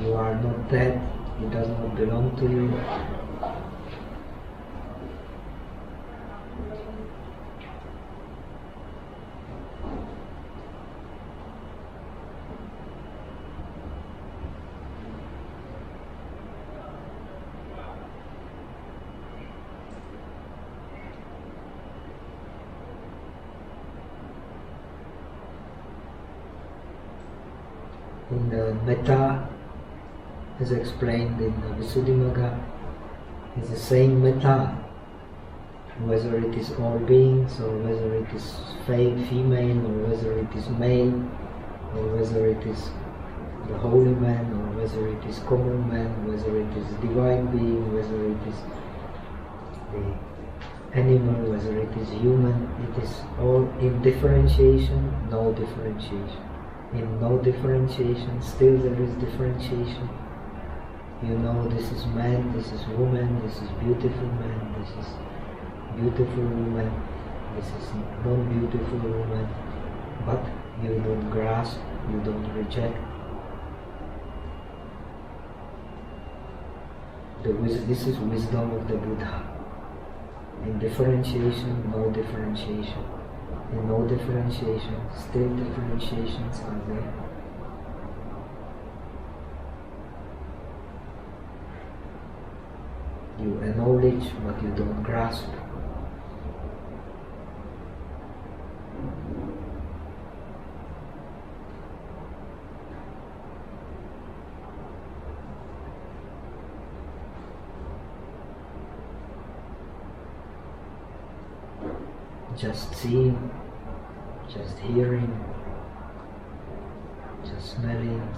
You are not dead, it does not belong to you. In the Metta, as explained in the Visuddhimagga, is the same Metta, whether it is all beings, or whether it is female, or whether it is male, or whether it is the holy man, or whether it is common man, whether it is divine being, whether it is the animal, whether it is human. It is all in differentiation, no differentiation. In no differentiation, still there is differentiation. You know, this is man, this is woman, this is beautiful man, this is beautiful woman, this is non-beautiful woman, but you don't grasp, you don't reject. This is wisdom of the Buddha. In differentiation, no differentiation. In no differentiation, still differentiations are there. You acknowledge, but you don't grasp. Just seeing, just hearing, just smelling,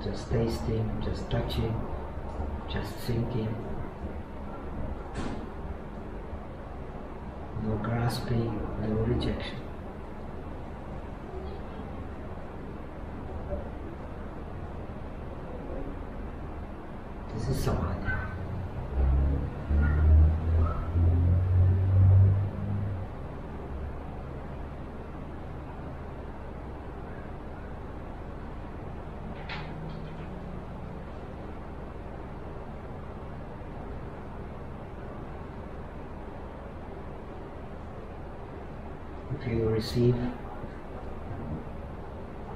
just tasting, just touching, just thinking. No grasping, no rejection. This is samadhi. If you receive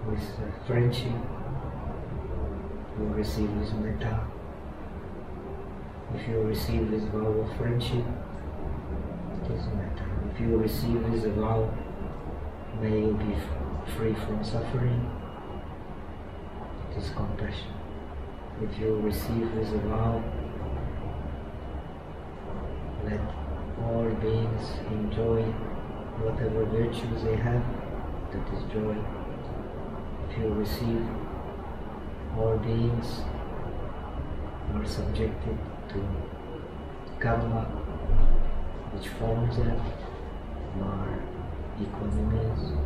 with friendship, you receive with metta. If you receive with vow of friendship, it is metta. If you receive with a vow, may you be free from suffering, it is compassion. If you receive with a vow, let all beings enjoy whatever virtues they have, that is joy. If you receive, all beings are subjected to karma, which forms them, are equanimous.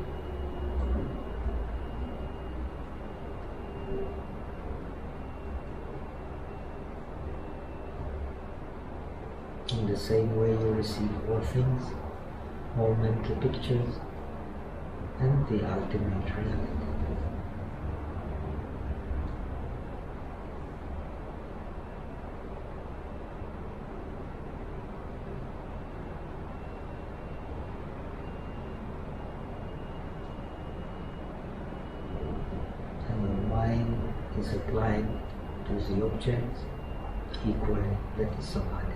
In the same way you receive all things, all mental pictures, and the ultimate reality. And the mind is applied to the objects equally, that is samadhi.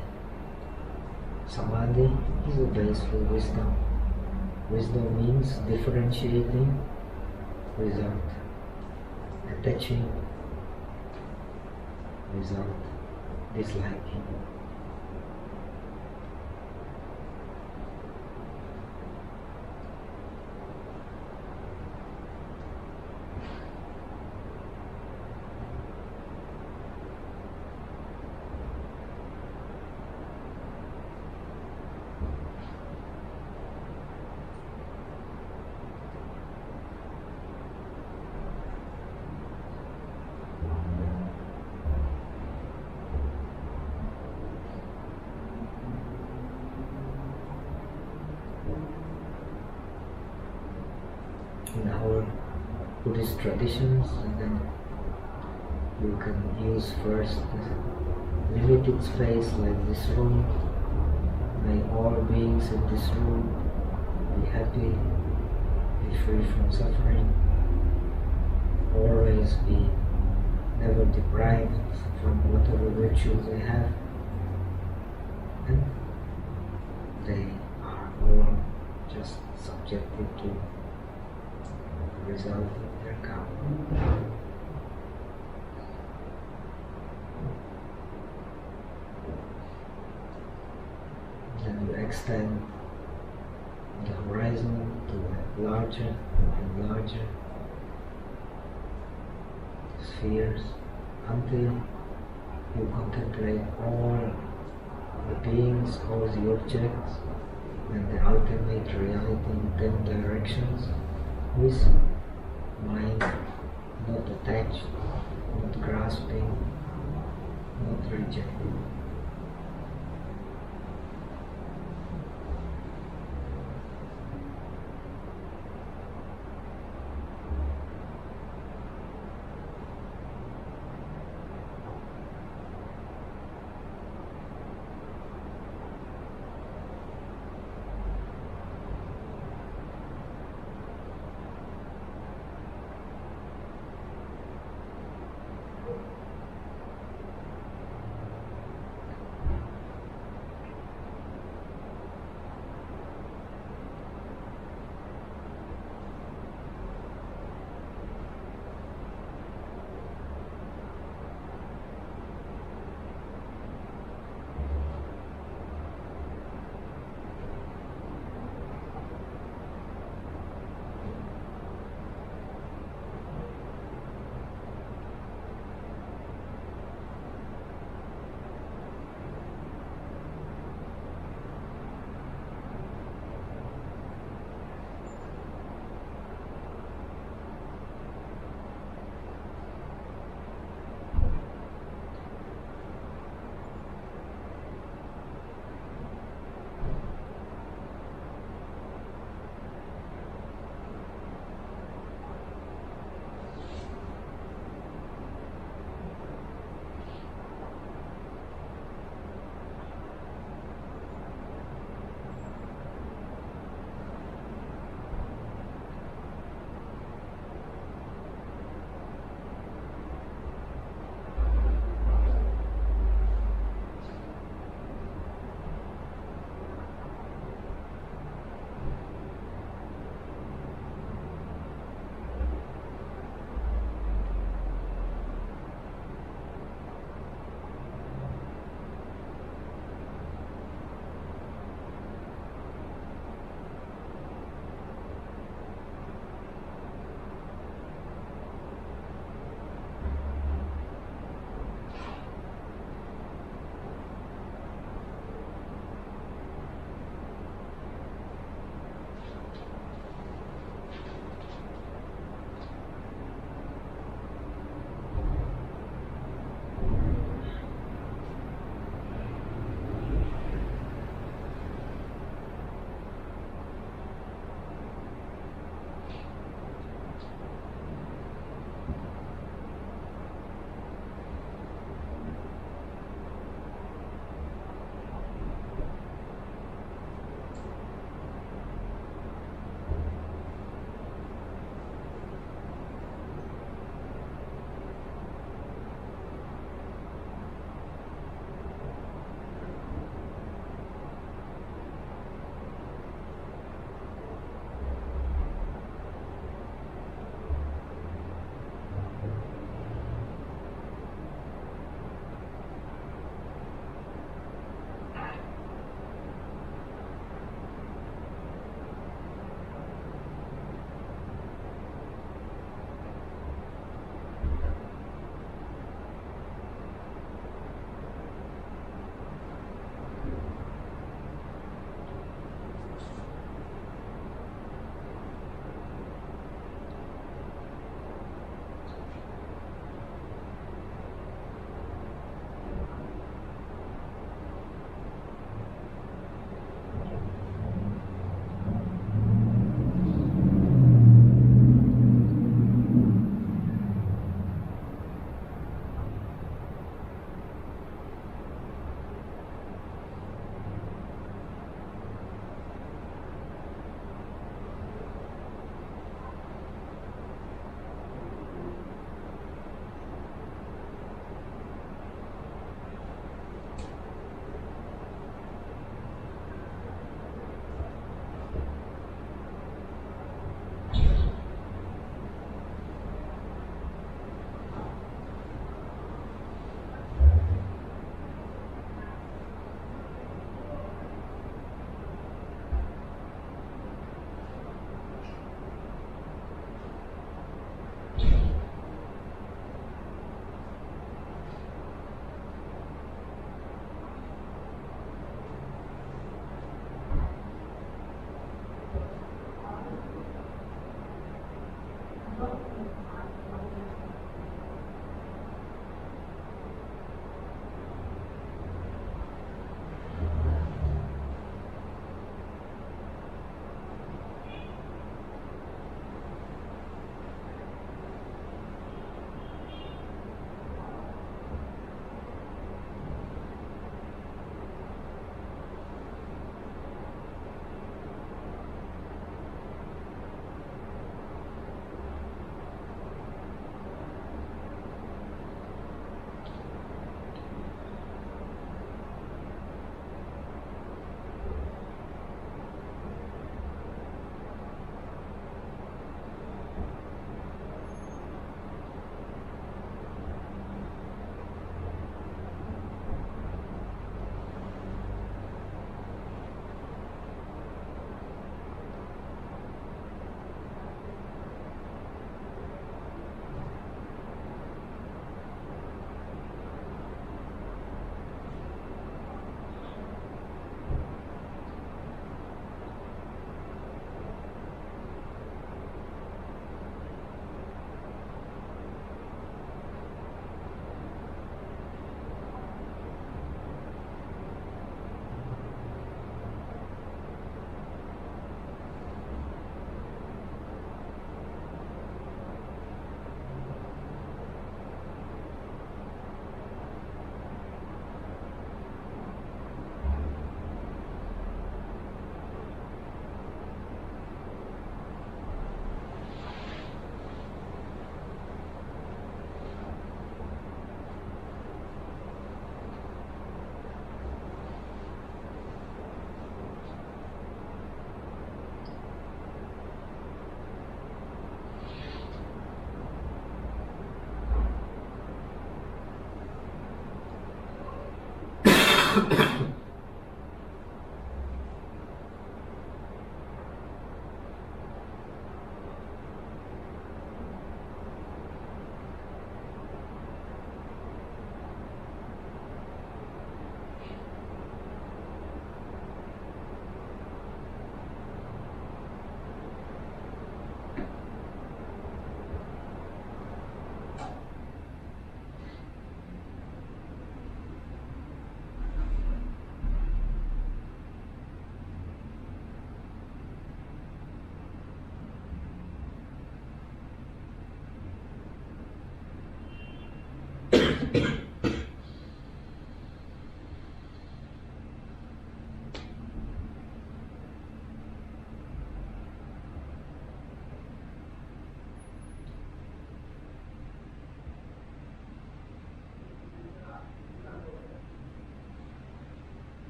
Samadhi is a base for wisdom. Wisdom means differentiating without attaching, without disliking. In our Buddhist traditions, and then you can use first a limited space like this room. May all beings in this room be happy, be free from suffering, always be never deprived from whatever virtues they have, and they are all just subjected to the result of their karma. Then you extend the horizon to larger and larger spheres until you contemplate all the beings, all the objects, and the ultimate reality in 10 directions with mind not attached, not grasping, not rejecting.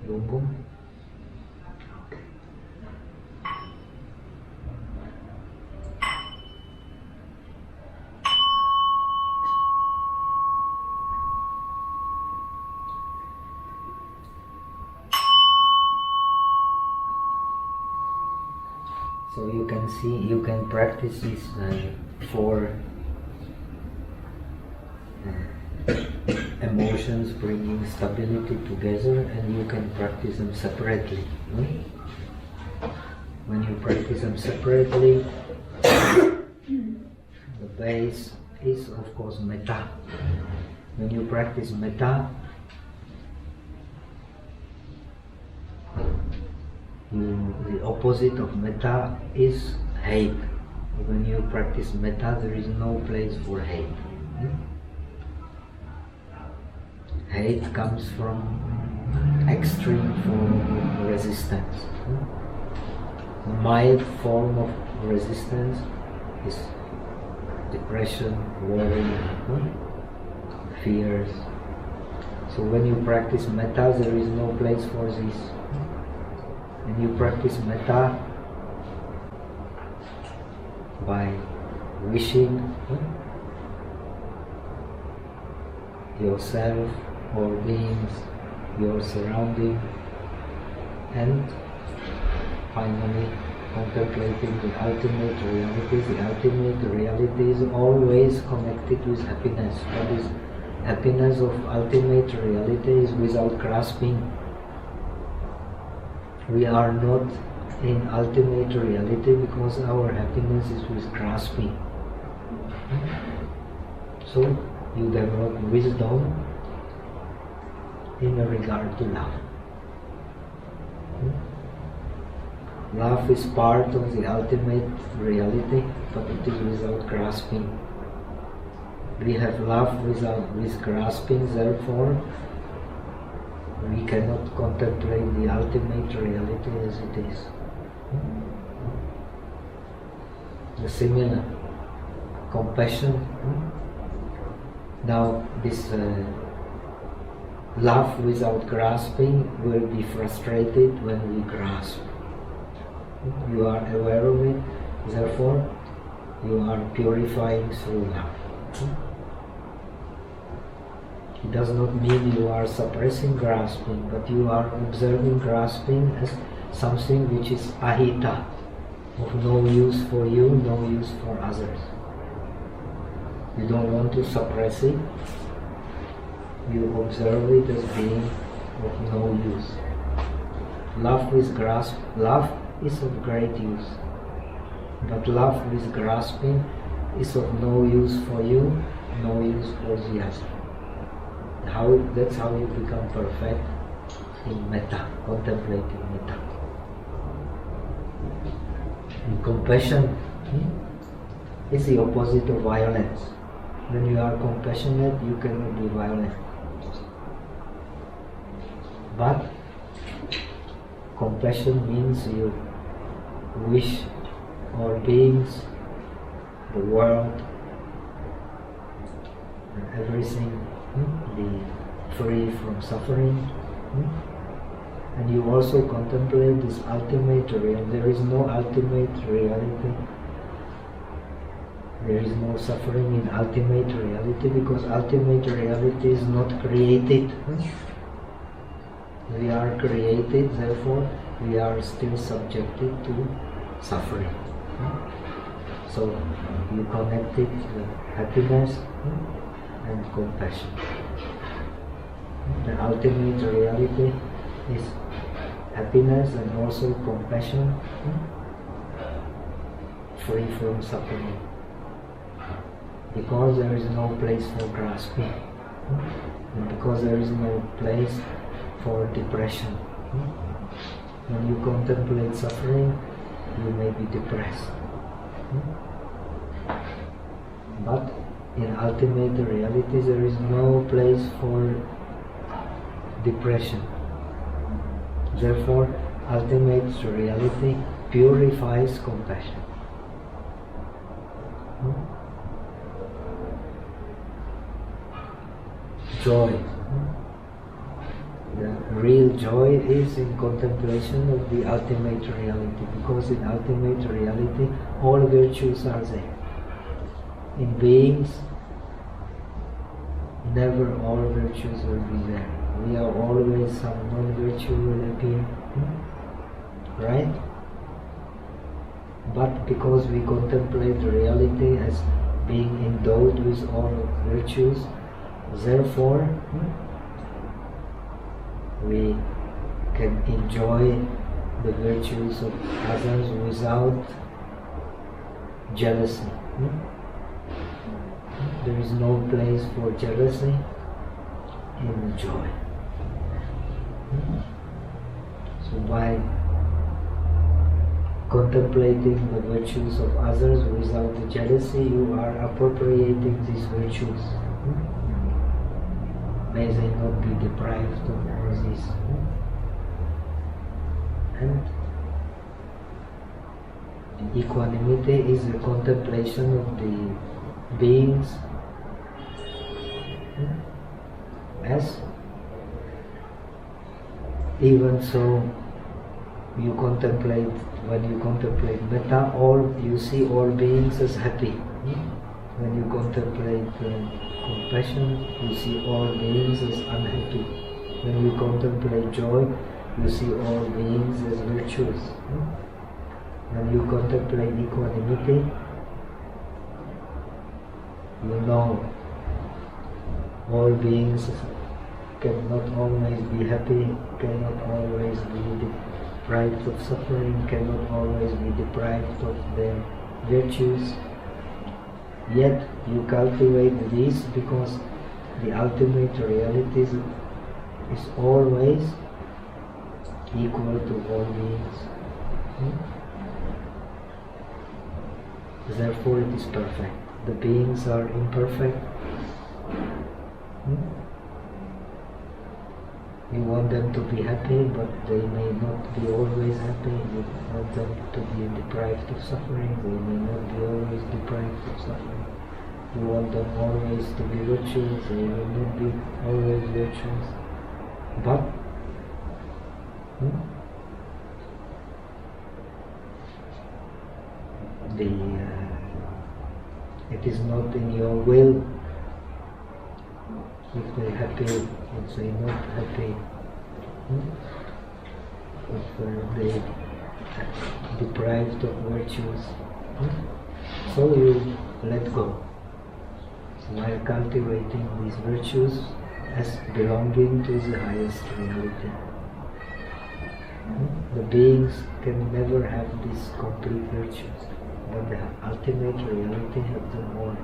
Boom, boom. So you can see, you can practice these four emotions bringing stability together, and you can practice them separately. When you practice them separately, the base is of course Metta. When you practice Metta, the opposite of Metta is hate. When you practice Metta, there is no place for hate. Hate comes from extreme form of resistance. A mild form of resistance is depression, worry, fears. So when you practice Metta, there is no place for this. When you practice Metta by wishing yourself or beings, your surrounding, and finally contemplating the ultimate reality. The ultimate reality is always connected with happiness. What is happiness of ultimate reality is without grasping. We are not in ultimate reality because our happiness is with grasping. So you develop wisdom in regard to love. Love is part of the ultimate reality, but it is without grasping. We have love with grasping, therefore we cannot contemplate the ultimate reality as it is. The similar compassion. Now this love without grasping will be frustrated when we grasp. You are aware of it, therefore you are purifying through love. It does not mean you are suppressing grasping, but you are observing grasping as something which is ahita, of no use for you, no use for others. You don't want to suppress it, you observe it as being of no use. Love with grasp, love is of great use, but love with grasping is of no use for you, no use for the other. That's how you become perfect in metta, contemplating metta. And compassion is the opposite of violence. When you are compassionate, you cannot be violent. But compassion means you wish all beings, the world, and everything be free from suffering. And you also contemplate this ultimate reality. There is no ultimate reality. There is no suffering in ultimate reality because ultimate reality is not created. We are created, therefore we are still subjected to suffering. So you connect it with happiness and compassion. The ultimate reality is happiness and also compassion, free from suffering. Because there is no place for grasping, and because there is no place for depression. When you contemplate suffering, you may be depressed. But in ultimate reality, there is no place for depression. Therefore, ultimate reality purifies compassion. Joy. The real joy is in contemplation of the ultimate reality, because in ultimate reality all virtues are there. In beings, never all virtues will be there. We are always some non-virtue will appear, right? But because we contemplate reality as being endowed with all virtues, therefore we can enjoy the virtues of others without jealousy. There is no place for jealousy in joy. So by contemplating the virtues of others without the jealousy, you are appropriating these virtues. May they not be deprived of all this. And equanimity is the contemplation of the beings as even so you contemplate, when you contemplate metta, you see all beings as happy. When you contemplate compassion, you see all beings as unhappy. When you contemplate joy, you see all beings as virtuous. When you contemplate equanimity, you know all beings cannot always be happy, cannot always be deprived of suffering, cannot always be deprived of their virtues. Yet you cultivate these because the ultimate reality is always equal to all beings. Therefore it is perfect. The beings are imperfect. You want them to be happy, but they may not be always happy. You want them to be deprived of suffering, they may not be always deprived of suffering. You want them always to be virtuous, they will not be always virtuous. But it is not in your will. If they're happy, if they're not happy, if they deprived of virtues, so you let go. So while cultivating these virtues as belonging to the highest reality. The beings can never have these complete virtues, but the ultimate reality has them all.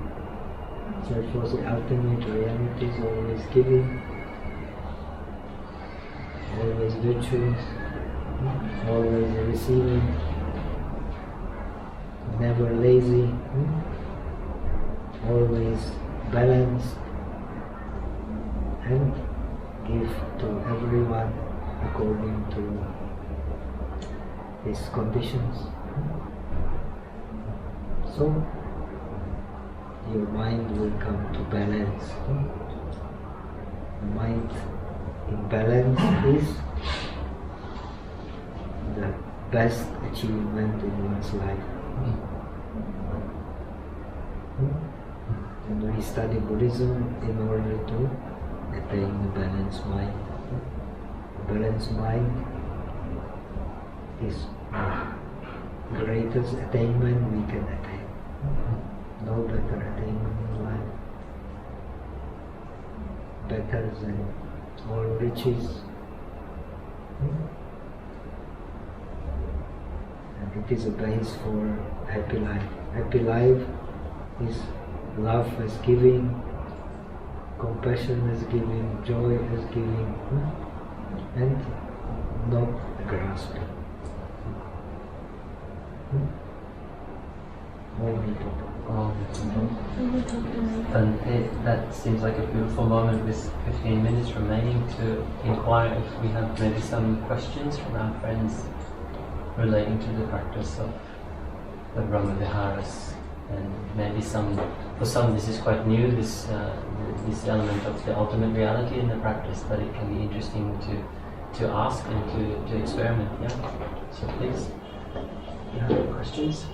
Therefore, the ultimate reality is always giving, always virtues, always receiving, never lazy, always balanced, and give to everyone according to his conditions. So your mind will come to balance. The mind in balance is the best achievement in one's life. And we study Buddhism in order to attain the balanced mind. The balanced mind is the greatest attainment we can attain. No better attainment in life. Better than all riches. And it is a base for happy life. Happy life is love as giving, compassion as giving, joy as giving, and not grasping. Bhante, that seems like a beautiful moment with 15 minutes remaining to inquire if we have maybe some questions from our friends relating to the practice of the Brahmaviharas, and maybe for some this is quite new, this element of the ultimate reality in the practice, but it can be interesting to ask and to experiment. Yeah. So please, questions?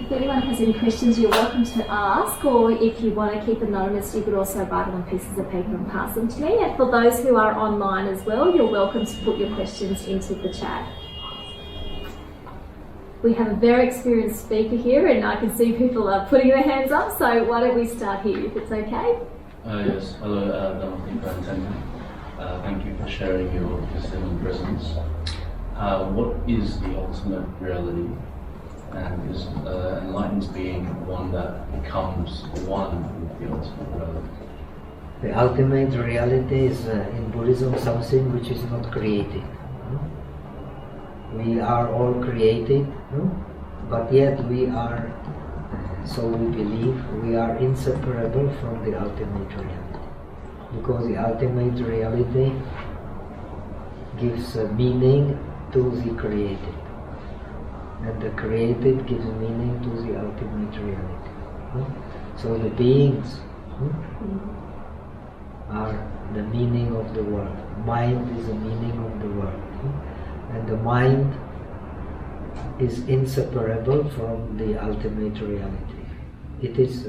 If anyone has any questions, you're welcome to ask, or if you want to keep anonymous, you could also write them on pieces of paper and pass them to me. And for those who are online as well, you're welcome to put your questions into the chat. We have a very experienced speaker here, and I can see people are putting their hands up, so why don't we start here, if it's okay? Yes, hello, Dhammadipa and thank you for sharing your wisdom and presence. What is the ultimate reality? And is enlightened being one that becomes one with the ultimate reality? The ultimate reality is in Buddhism something which is not created. We are all created, but yet we are, so we believe, we are inseparable from the ultimate reality. Because the ultimate reality gives meaning to the created. And the created gives meaning to the ultimate reality. So the beings are the meaning of the world. Mind is the meaning of the world. And the mind is inseparable from the ultimate reality. It is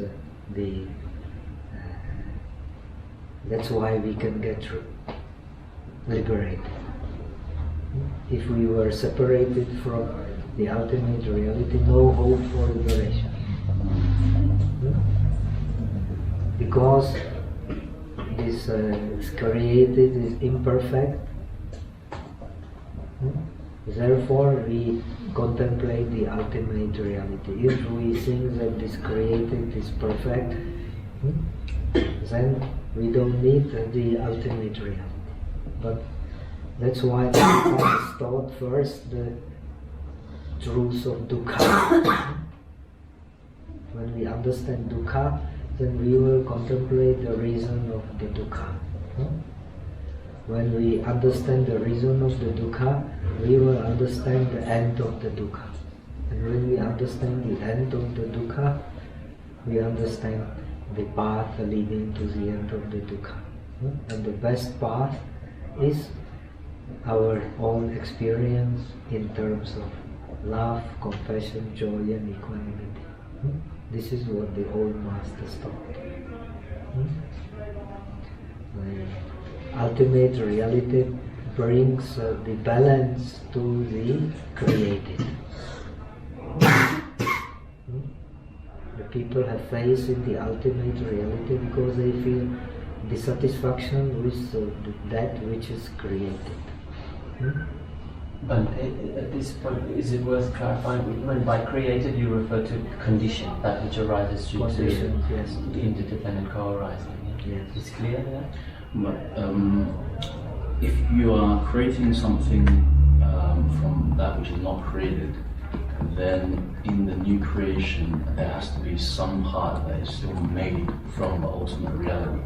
that's why we can get liberated. If we were separated from the ultimate reality, no hope for liberation. Because this created is imperfect, therefore we contemplate the ultimate reality. If we think that this created is perfect, then we don't need the ultimate reality. But that's why we have taught first the truth of dukkha. When we understand dukkha, then we will contemplate the reason of the dukkha. When we understand the reason of the dukkha, we will understand the end of the dukkha. And when we understand the end of the dukkha, we understand the path leading to the end of the dukkha. And the best path is our own experience in terms of love, compassion, joy and equanimity. This is what the old masters taught. The ultimate reality brings the balance to the created. The people have faith in the ultimate reality because they feel dissatisfaction with that which is created. But at this point, is it worth clarifying? When by created you refer to condition, that which arises due to Yes. interdependent co-arising. Yes. It's clear there? But if you are creating something from that which is not created, then in the new creation there has to be some part that is still made from the ultimate reality.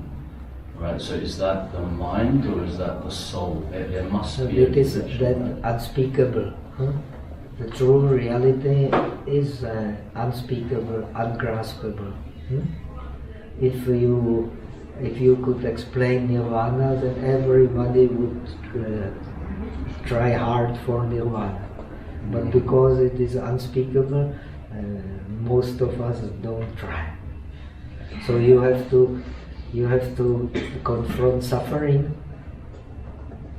Right, so is that the mind or is that the soul? There must be It is that unspeakable. The true reality is unspeakable, ungraspable. If you could explain nirvana, then everybody would try hard for nirvana. But because it is unspeakable, most of us don't try. So you have to confront suffering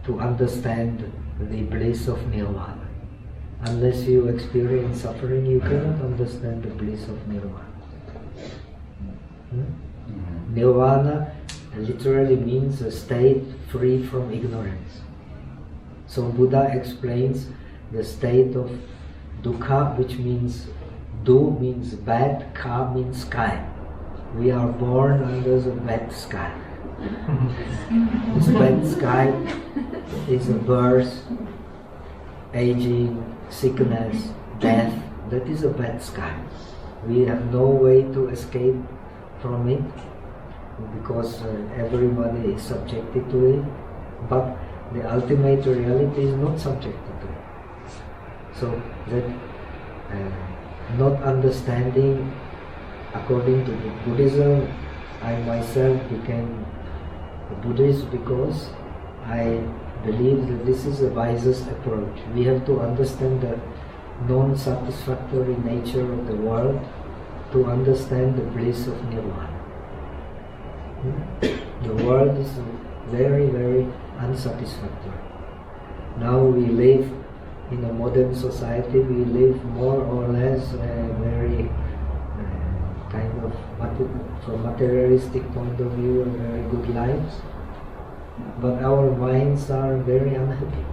to understand the bliss of nirvana. Unless you experience suffering, you cannot understand the bliss of nirvana. Nirvana literally means a state free from ignorance. So Buddha explains the state of dukkha, which means du means bad, ka means sky. We are born under the bad sky. This bad sky is a birth, aging, sickness, death. That is a bad sky. We have no way to escape from it because everybody is subjected to it. But the ultimate reality is not subjected to it. So that not understanding, according to Buddhism, I myself became a Buddhist because I believe that this is the wisest approach. We have to understand the non-satisfactory nature of the world to understand the bliss of nirvana. The world is very, very unsatisfactory. Now we live in a modern society, we live more or less very kind of, from materialistic point of view, very good lives. But our minds are very unhappy.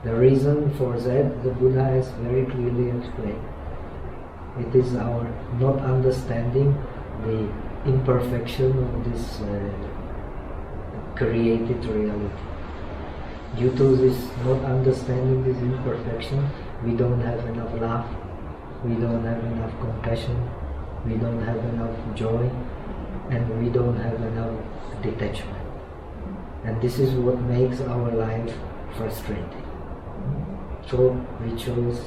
The reason for that, the Buddha has very clearly explained. It is our not understanding the imperfection of this created reality. Due to this not understanding this imperfection, we don't have enough love, we don't have enough compassion, we don't have enough joy, and we don't have enough detachment. And this is what makes our life frustrating. So we chose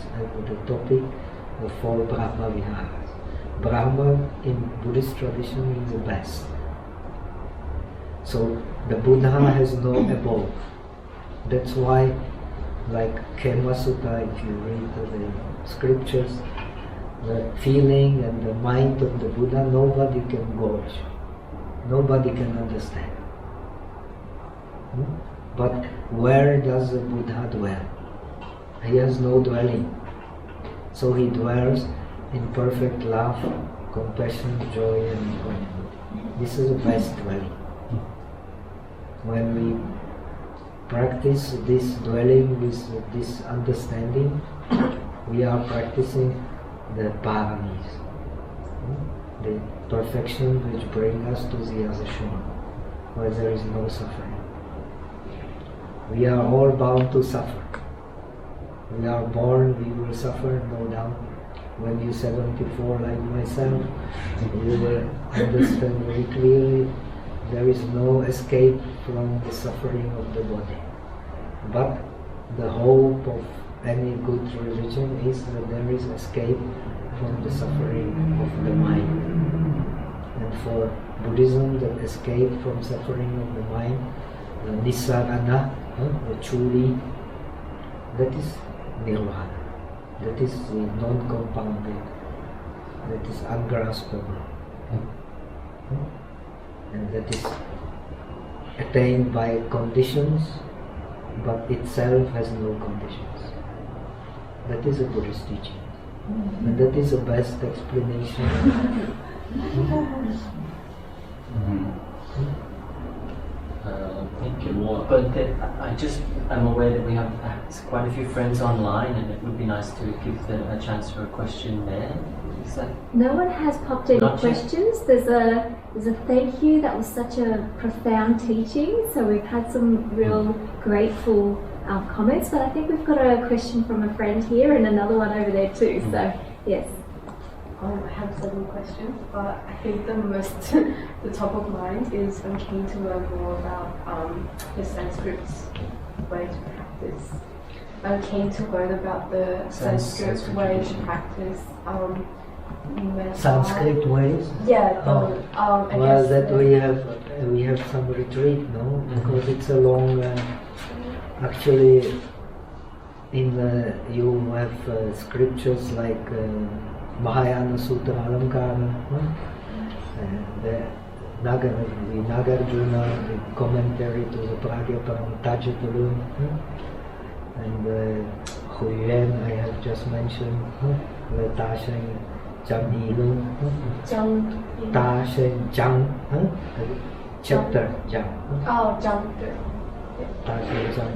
the topic of four Brahmaviharas. Brahma in Buddhist tradition is the best. So the Buddha has no abode. That's why, like Kema Sutta, if you read the scriptures, the feeling and the mind of the Buddha, nobody can gauge. Nobody can understand. But where does the Buddha dwell? He has no dwelling. So he dwells in perfect love, compassion, joy and equanimity. This is the best dwelling. When we practice this dwelling with this understanding, we are practicing the Pālis, the perfection which brings us to the other shore, where there is no suffering. We are all bound to suffer. We are born, we will suffer, no doubt. When you're 74 like myself, you will understand very clearly there is no escape from the suffering of the body. But the hope of any good religion is that there is escape from the suffering of the mind. And for Buddhism, the escape from suffering of the mind, the Nissarana, the truly, that is Nirvana. That is the non-compounded that is ungraspable, and that is attained by conditions, but itself has no conditions. That is a Buddhist teaching, and that is the best explanation. Thank you. But I'm aware that we have quite a few friends online, and it would be nice to give them a chance for a question there. Is that? No one has popped any Not yet. questions. There's a thank you. That was such a profound teaching. So we've had some real grateful comments. But I think we've got a question from a friend here and another one over there too. So yes. I have several questions, but I think the top of mind is I'm keen to learn more about the Sanskrit way to practice. I'm keen to learn about the Sanskrit way to practice metta. Sanskrit ways. Yeah. I Well, guess that we have some retreat, no? Because it's a long. Actually, you have scriptures like. Mahayana Sutra Alamkara, the Nagarjuna, the commentary to the Pragyaparam Tajatulu, and Huyen I have just mentioned, the Tasheng Jang Ilun, Tasheng Jang, chapter Jang, Tasheng Jang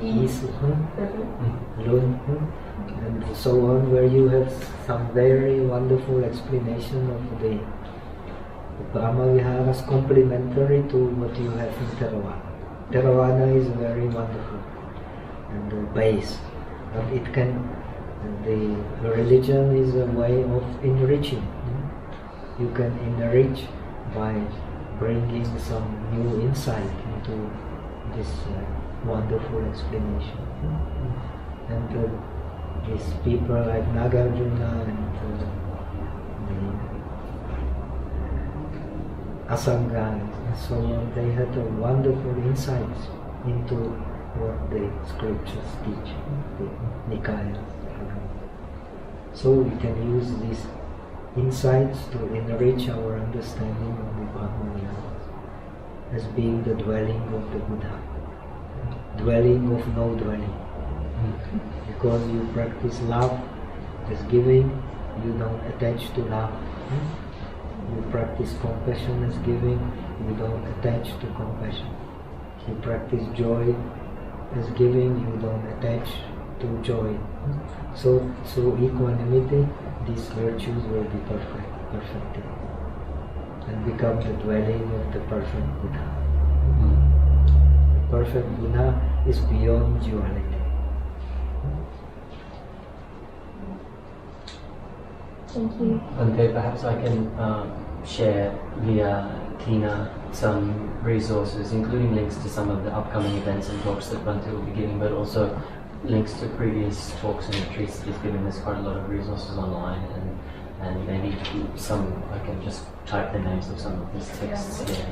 Is, Lun, and so on, where you have some very wonderful explanation of the Brahmaviharas complementary to what you have in Theravada. Theravada is very wonderful and the base, but the religion is a way of enriching. You can enrich by bringing some new insight into this wonderful explanation. And these people like Nagarjuna and the Asanga and so on, they had a wonderful insights into what the scriptures teach, the Nikayas. So we can use these insights to enrich our understanding of the Brahmaviharas as being the dwelling of the Buddha, dwelling of no dwelling. Because you practice love as giving, you don't attach to love. You practice compassion as giving, you don't attach to compassion. You practice joy as giving, you don't attach to joy. So equanimity, these virtues will be perfected and become the dwelling of the perfect Buddha. The perfect Buddha is beyond duality. Thank you. Bhante, perhaps I can share via Tina some resources, including links to some of the upcoming events and talks that Bhante will be giving, but also links to previous talks and retreats that he's given. There's quite a lot of resources online, and maybe I can just type the names of some of these texts here.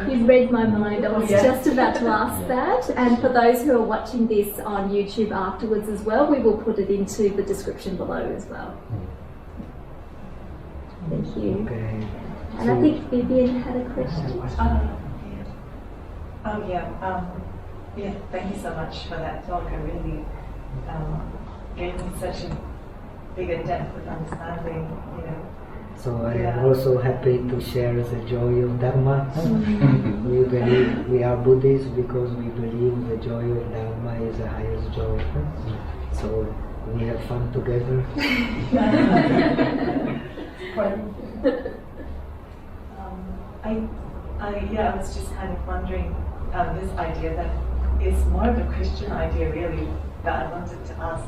You've read my mind. I was just about to ask that. And for those who are watching this on YouTube afterwards as well, we will put it into the description below as well. Thank you. Okay. And I think Vivian had a question. Thank you so much for that talk. It really gave me such a bigger depth of understanding, So I am also happy to share the joy of Dharma. We believe we are Buddhists because we believe the joy of Dharma is the highest joy. So we have fun together. I was just kind of wondering this idea that is more of a Christian idea really that I wanted to ask,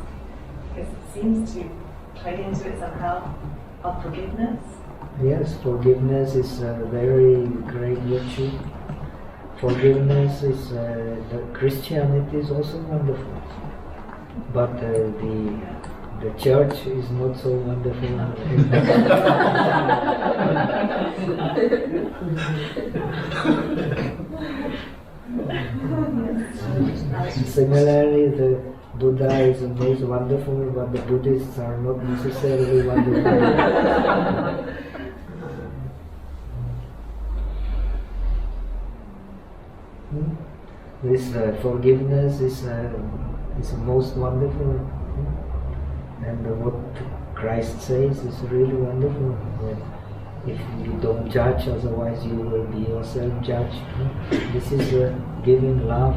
because it seems to play into it somehow, of forgiveness. Yes, forgiveness is a very great virtue. Forgiveness is the Christianity is also wonderful, but the church is not so wonderful. Similarly, Buddha is the most wonderful, but the Buddhists are not necessarily wonderful. This forgiveness is the most wonderful, and what Christ says is really wonderful. If you don't judge, otherwise you will be yourself judged. This is giving love,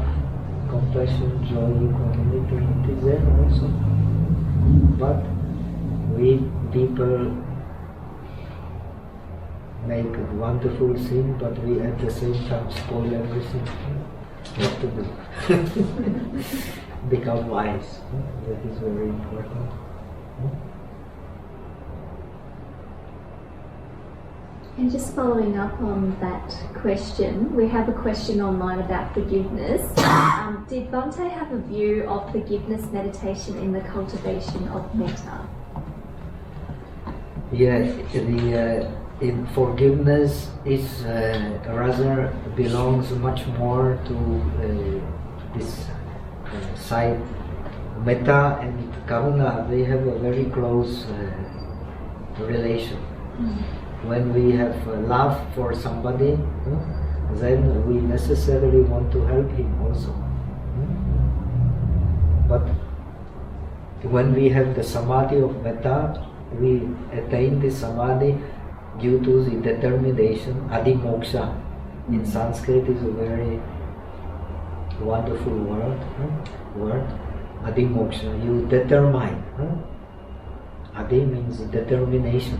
compassion, joy, equanimity. It is there also. But we people make a wonderful thing, but we at the same time spoil everything. What to do? Become wise. That is very important. And just following up on that question, we have a question online about forgiveness. Did Bhante have a view of forgiveness meditation in the cultivation of metta? Yes, in forgiveness is rather belongs much more to this side. Metta and karuna, they have a very close relation. When we have love for somebody, then we necessarily want to help him also. But when we have the samadhi of metta, we attain the samadhi due to the determination. Adimoksha in Sanskrit is a very wonderful word. Adimoksha, you determine. Adi means determination.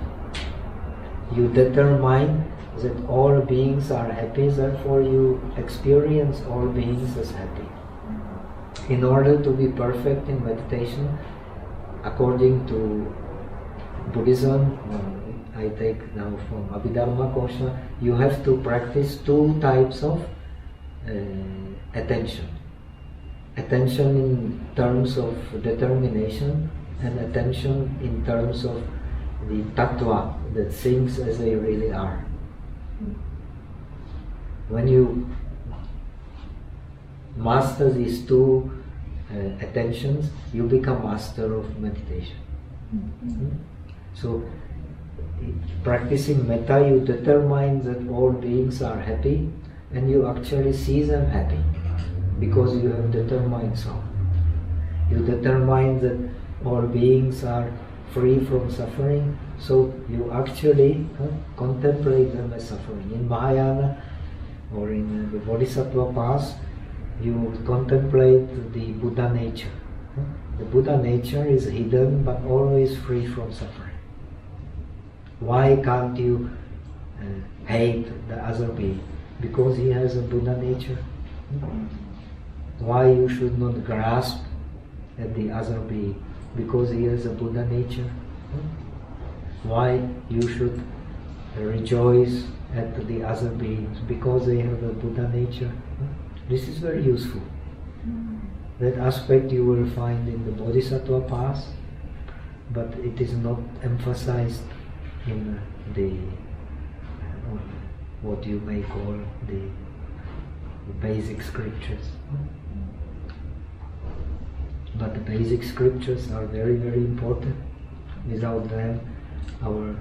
You determine that all beings are happy, therefore you experience all beings as happy. In order to be perfect in meditation, according to Buddhism, I take now from Abhidharma Kosha, you have to practice two types of attention. Attention in terms of determination and attention in terms of the tattva, the things as they really are. When you master these two attentions, you become master of meditation. So, practicing metta, you determine that all beings are happy, and you actually see them happy because you have determined so. You determine that all beings are free from suffering, so you actually contemplate them as suffering. In Mahayana or in the Bodhisattva path, you contemplate the Buddha nature. The Buddha nature is hidden but always free from suffering. Why can't you hate the other being? Because he has a Buddha nature. Why you should not grasp at the other being? Because he has a Buddha nature. Why you should rejoice at the other beings? Because they have a Buddha nature. This is very useful. That aspect you will find in the Bodhisattva path, but it is not emphasized in the what you may call the basic scriptures. But the basic scriptures are very, very important. Without them, our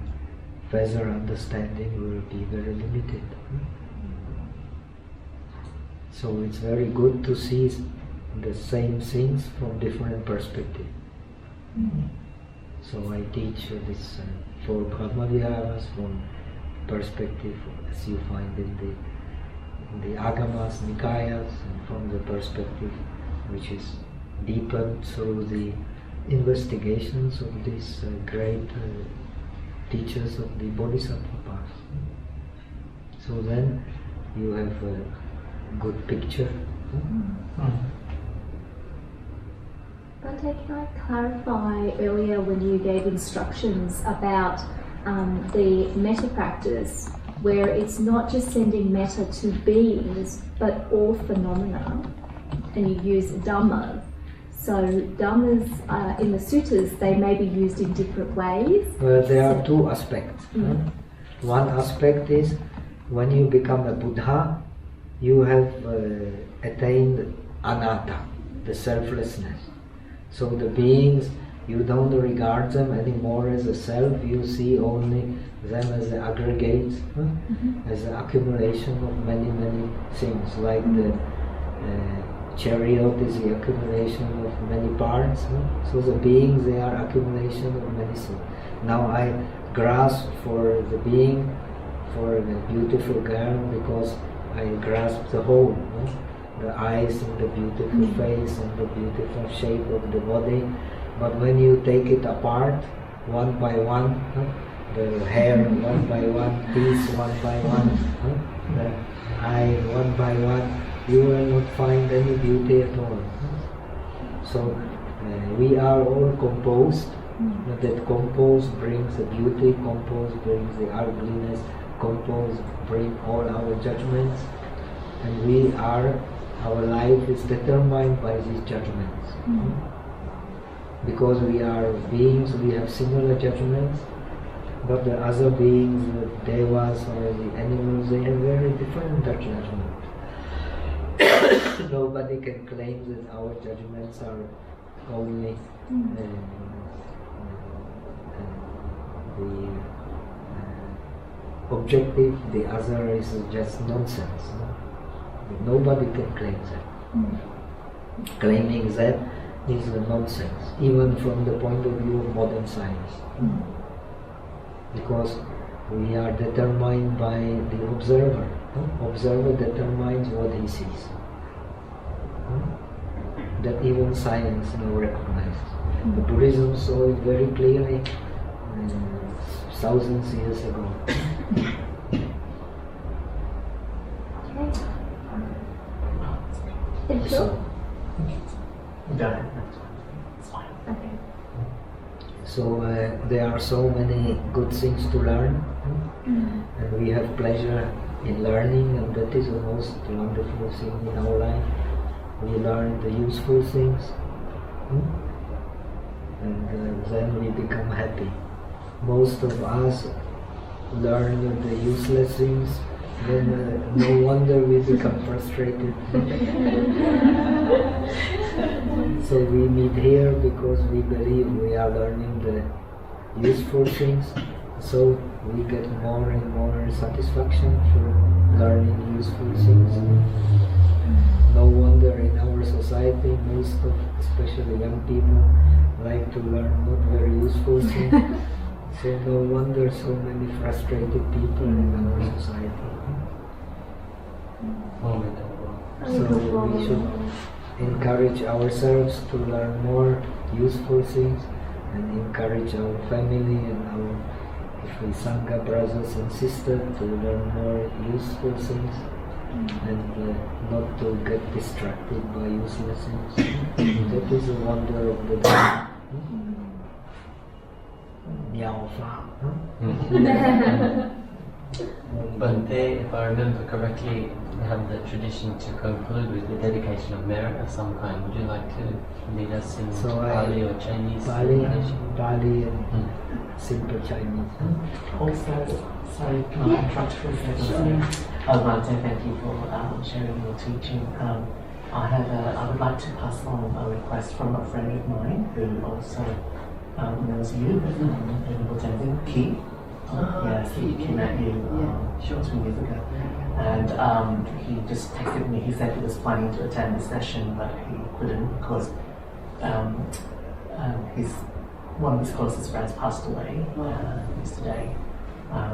further understanding will be very limited. So it's very good to see the same things from different perspectives. So I teach this for Brahmaviharas from perspective as you find in the Agamas, Nikayas, and from the perspective which is deepened through the investigations of these great teachers of the Bodhisattva path. So then you have a good picture. Bhante, can I clarify earlier when you gave instructions about the metta practice, where it's not just sending metta to beings, but all phenomena, and you use dhammas. So dhammas in the suttas, they may be used in different ways. Well, there are two aspects. One aspect is when you become a Buddha, you have attained anatta, the selflessness. So the beings, you don't regard them anymore as a self, you see only them as an aggregate, as an accumulation of many, many things, like the chariot is the accumulation of many parts. So the beings, they are accumulation of many things. Now I grasp for the being, for the beautiful girl, because I grasp the whole. The eyes and the beautiful face and the beautiful shape of the body. But when you take it apart, one by one, the hair one by one, teeth one by one, the eye one by one, you will not find any beauty at all. So we are all composed, but that composed brings the beauty, composed brings the ugliness, composed brings all our judgments, and our life is determined by these judgments. Because we are beings, we have similar judgments, but the other beings, the devas or the animals, they have very different judgments. Nobody can claim that our judgments are only the objective, the other is just nonsense. Nobody can claim that. Claiming that is a nonsense, even from the point of view of modern science. Because we are determined by the observer. Observer determines what he sees. That even science now recognizes. The Buddhism saw it very clearly thousands of years ago. So there are so many good things to learn, and we have pleasure in learning, and that is the most wonderful thing in our life. We learn the useful things, and then we become happy. Most of us learn the useless things, then no wonder we become frustrated. So we meet here because we believe we are learning the useful things, so we get more and more satisfaction for learning useful things. No wonder in our society, most of, especially young people, like to learn not very useful things. So no wonder so many frustrated people in our society. So we should encourage ourselves to learn more useful things, and encourage our family and our Sangha brothers and sisters to learn more useful things, and not to get distracted by useless things. That is the wonder of the Dharma. Bhante, if I remember correctly, we have the tradition to conclude with the dedication of merit of some kind. Would you like to lead us in Pali or Chinese? Pali and simple Chinese. Also, sorry, can I interrupt for a second? Bhante, thank you for sharing your teaching. I would like to pass on a request from a friend of mine who also knows you, Ki. Yes, he met you 2 years ago. And he just texted me. He said he was planning to attend the session, but he couldn't because one of his closest friends passed away yesterday.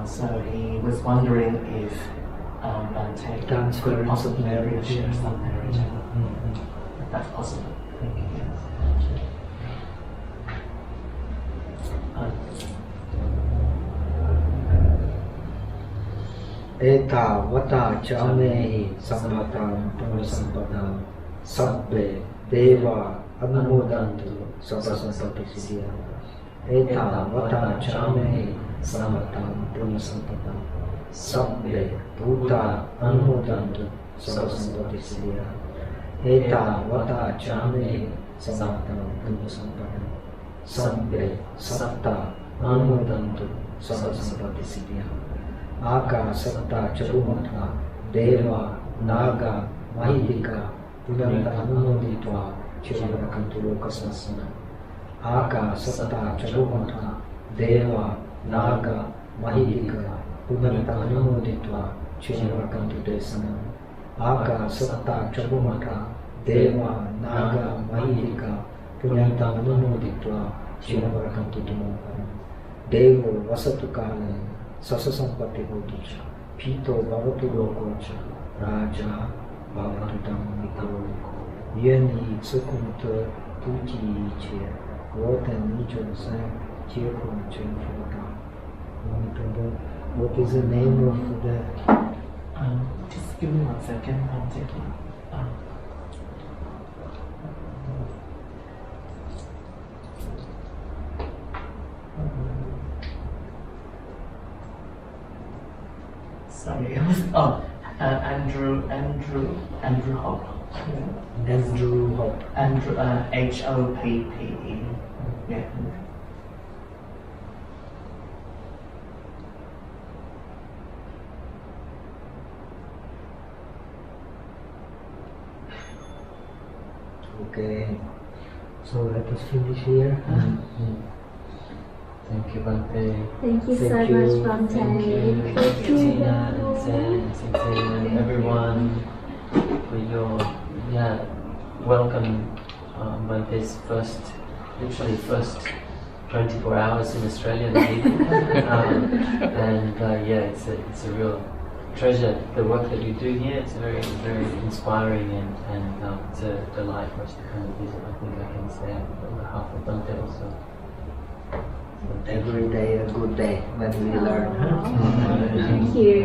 So he was wondering if Bhante could possibly share some merit, if that's possible. Thank you. Eta vata chamehi sammatam punasampadam sabbe deva anumodantu sabbasampatisiddhya. Eta vata chamehi sammatam punasampadam sabbe bhuta anumodantu sabbasampatisiddhya. Eta vata chamehi sammatam punasampadam sabbe satta anumodantu sabbasampatisiddhya. Aka satta chabumata deva naga mahidika punanta anumoditva Chiravakantu Lokasasana. Aka Sata Chabumata Deva Naga Mahidika Punanta Anumoditva Chiravakantu Desana. Aka Sata Chabumata Deva Naga Mahidika Punanta Anumoditva Chiravakantu Dumoparam. Devo Vasatu Kale Sasasampati Hoticha Pito Bhavatu Lokocha Raja Bhavatu Dhammiko Yeni Sukunta Puji Che Wotan Nijo San Chirkun Chen Fota. What is the name of the just give me 1 second, I'm taking sorry, it was Andrew Hoppe. Andrew Hoppe. Andrew Hoppe. Yeah. Okay, so let us finish here. Thank you, Bhante. Thank you so Thank you. much, Bhante. Thank you, Tina and Zen, Sinsen, and everyone for your welcome. Bhante's literally first 24 hours in Australia this evening. It's a real treasure. The work that you do here, it's very, very inspiring and it's a delight for us to come and visit. I think I can say on behalf of Bhante also. Every day a good day when we learn. Thank you.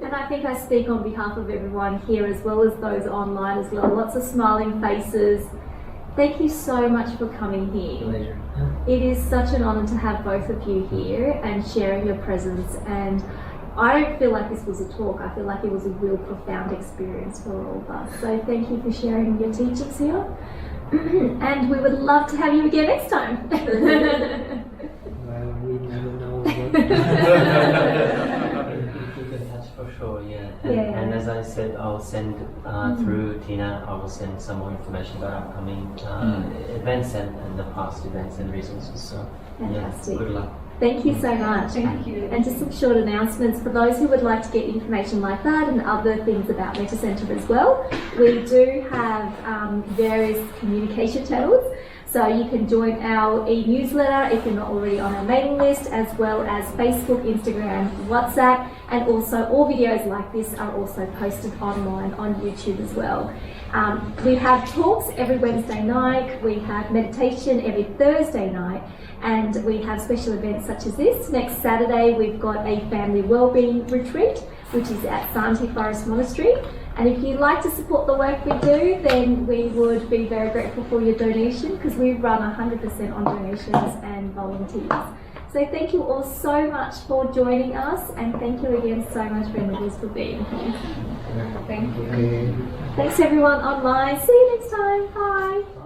And I think I speak on behalf of everyone here as well as those online as well. Lots of smiling faces. Thank you so much for coming here. Pleasure. It is such an honour to have both of you here and sharing your presence, and I don't feel like this was a talk, I feel like it was a real profound experience for all of us. So thank you for sharing your teachings here. And we would love to have you again next time. Well, we never know what. Keep in touch for sure, yeah. Yeah. And as I said, I'll send through Tina, I will send some more information about upcoming events and the past events and resources. So, Fantastic. Good luck. Thank you so much. Thank you. And just some short announcements for those who would like to get information like that and other things about Metta Centre as well. We do have various communication channels. So you can join our e-newsletter if you're not already on our mailing list, as well as Facebook, Instagram, WhatsApp, and also all videos like this are also posted online on YouTube as well. We have talks every Wednesday night, we have meditation every Thursday night, and we have special events such as this. Next Saturday we've got a family wellbeing retreat, which is at Santee Forest Monastery. And if you'd like to support the work we do, then we would be very grateful for your donation, because we run 100% on donations and volunteers. So thank you all so much for joining us, and thank you again so much, Venerable, for being here. Thank you. Okay. Thanks everyone online. See you next time. Bye.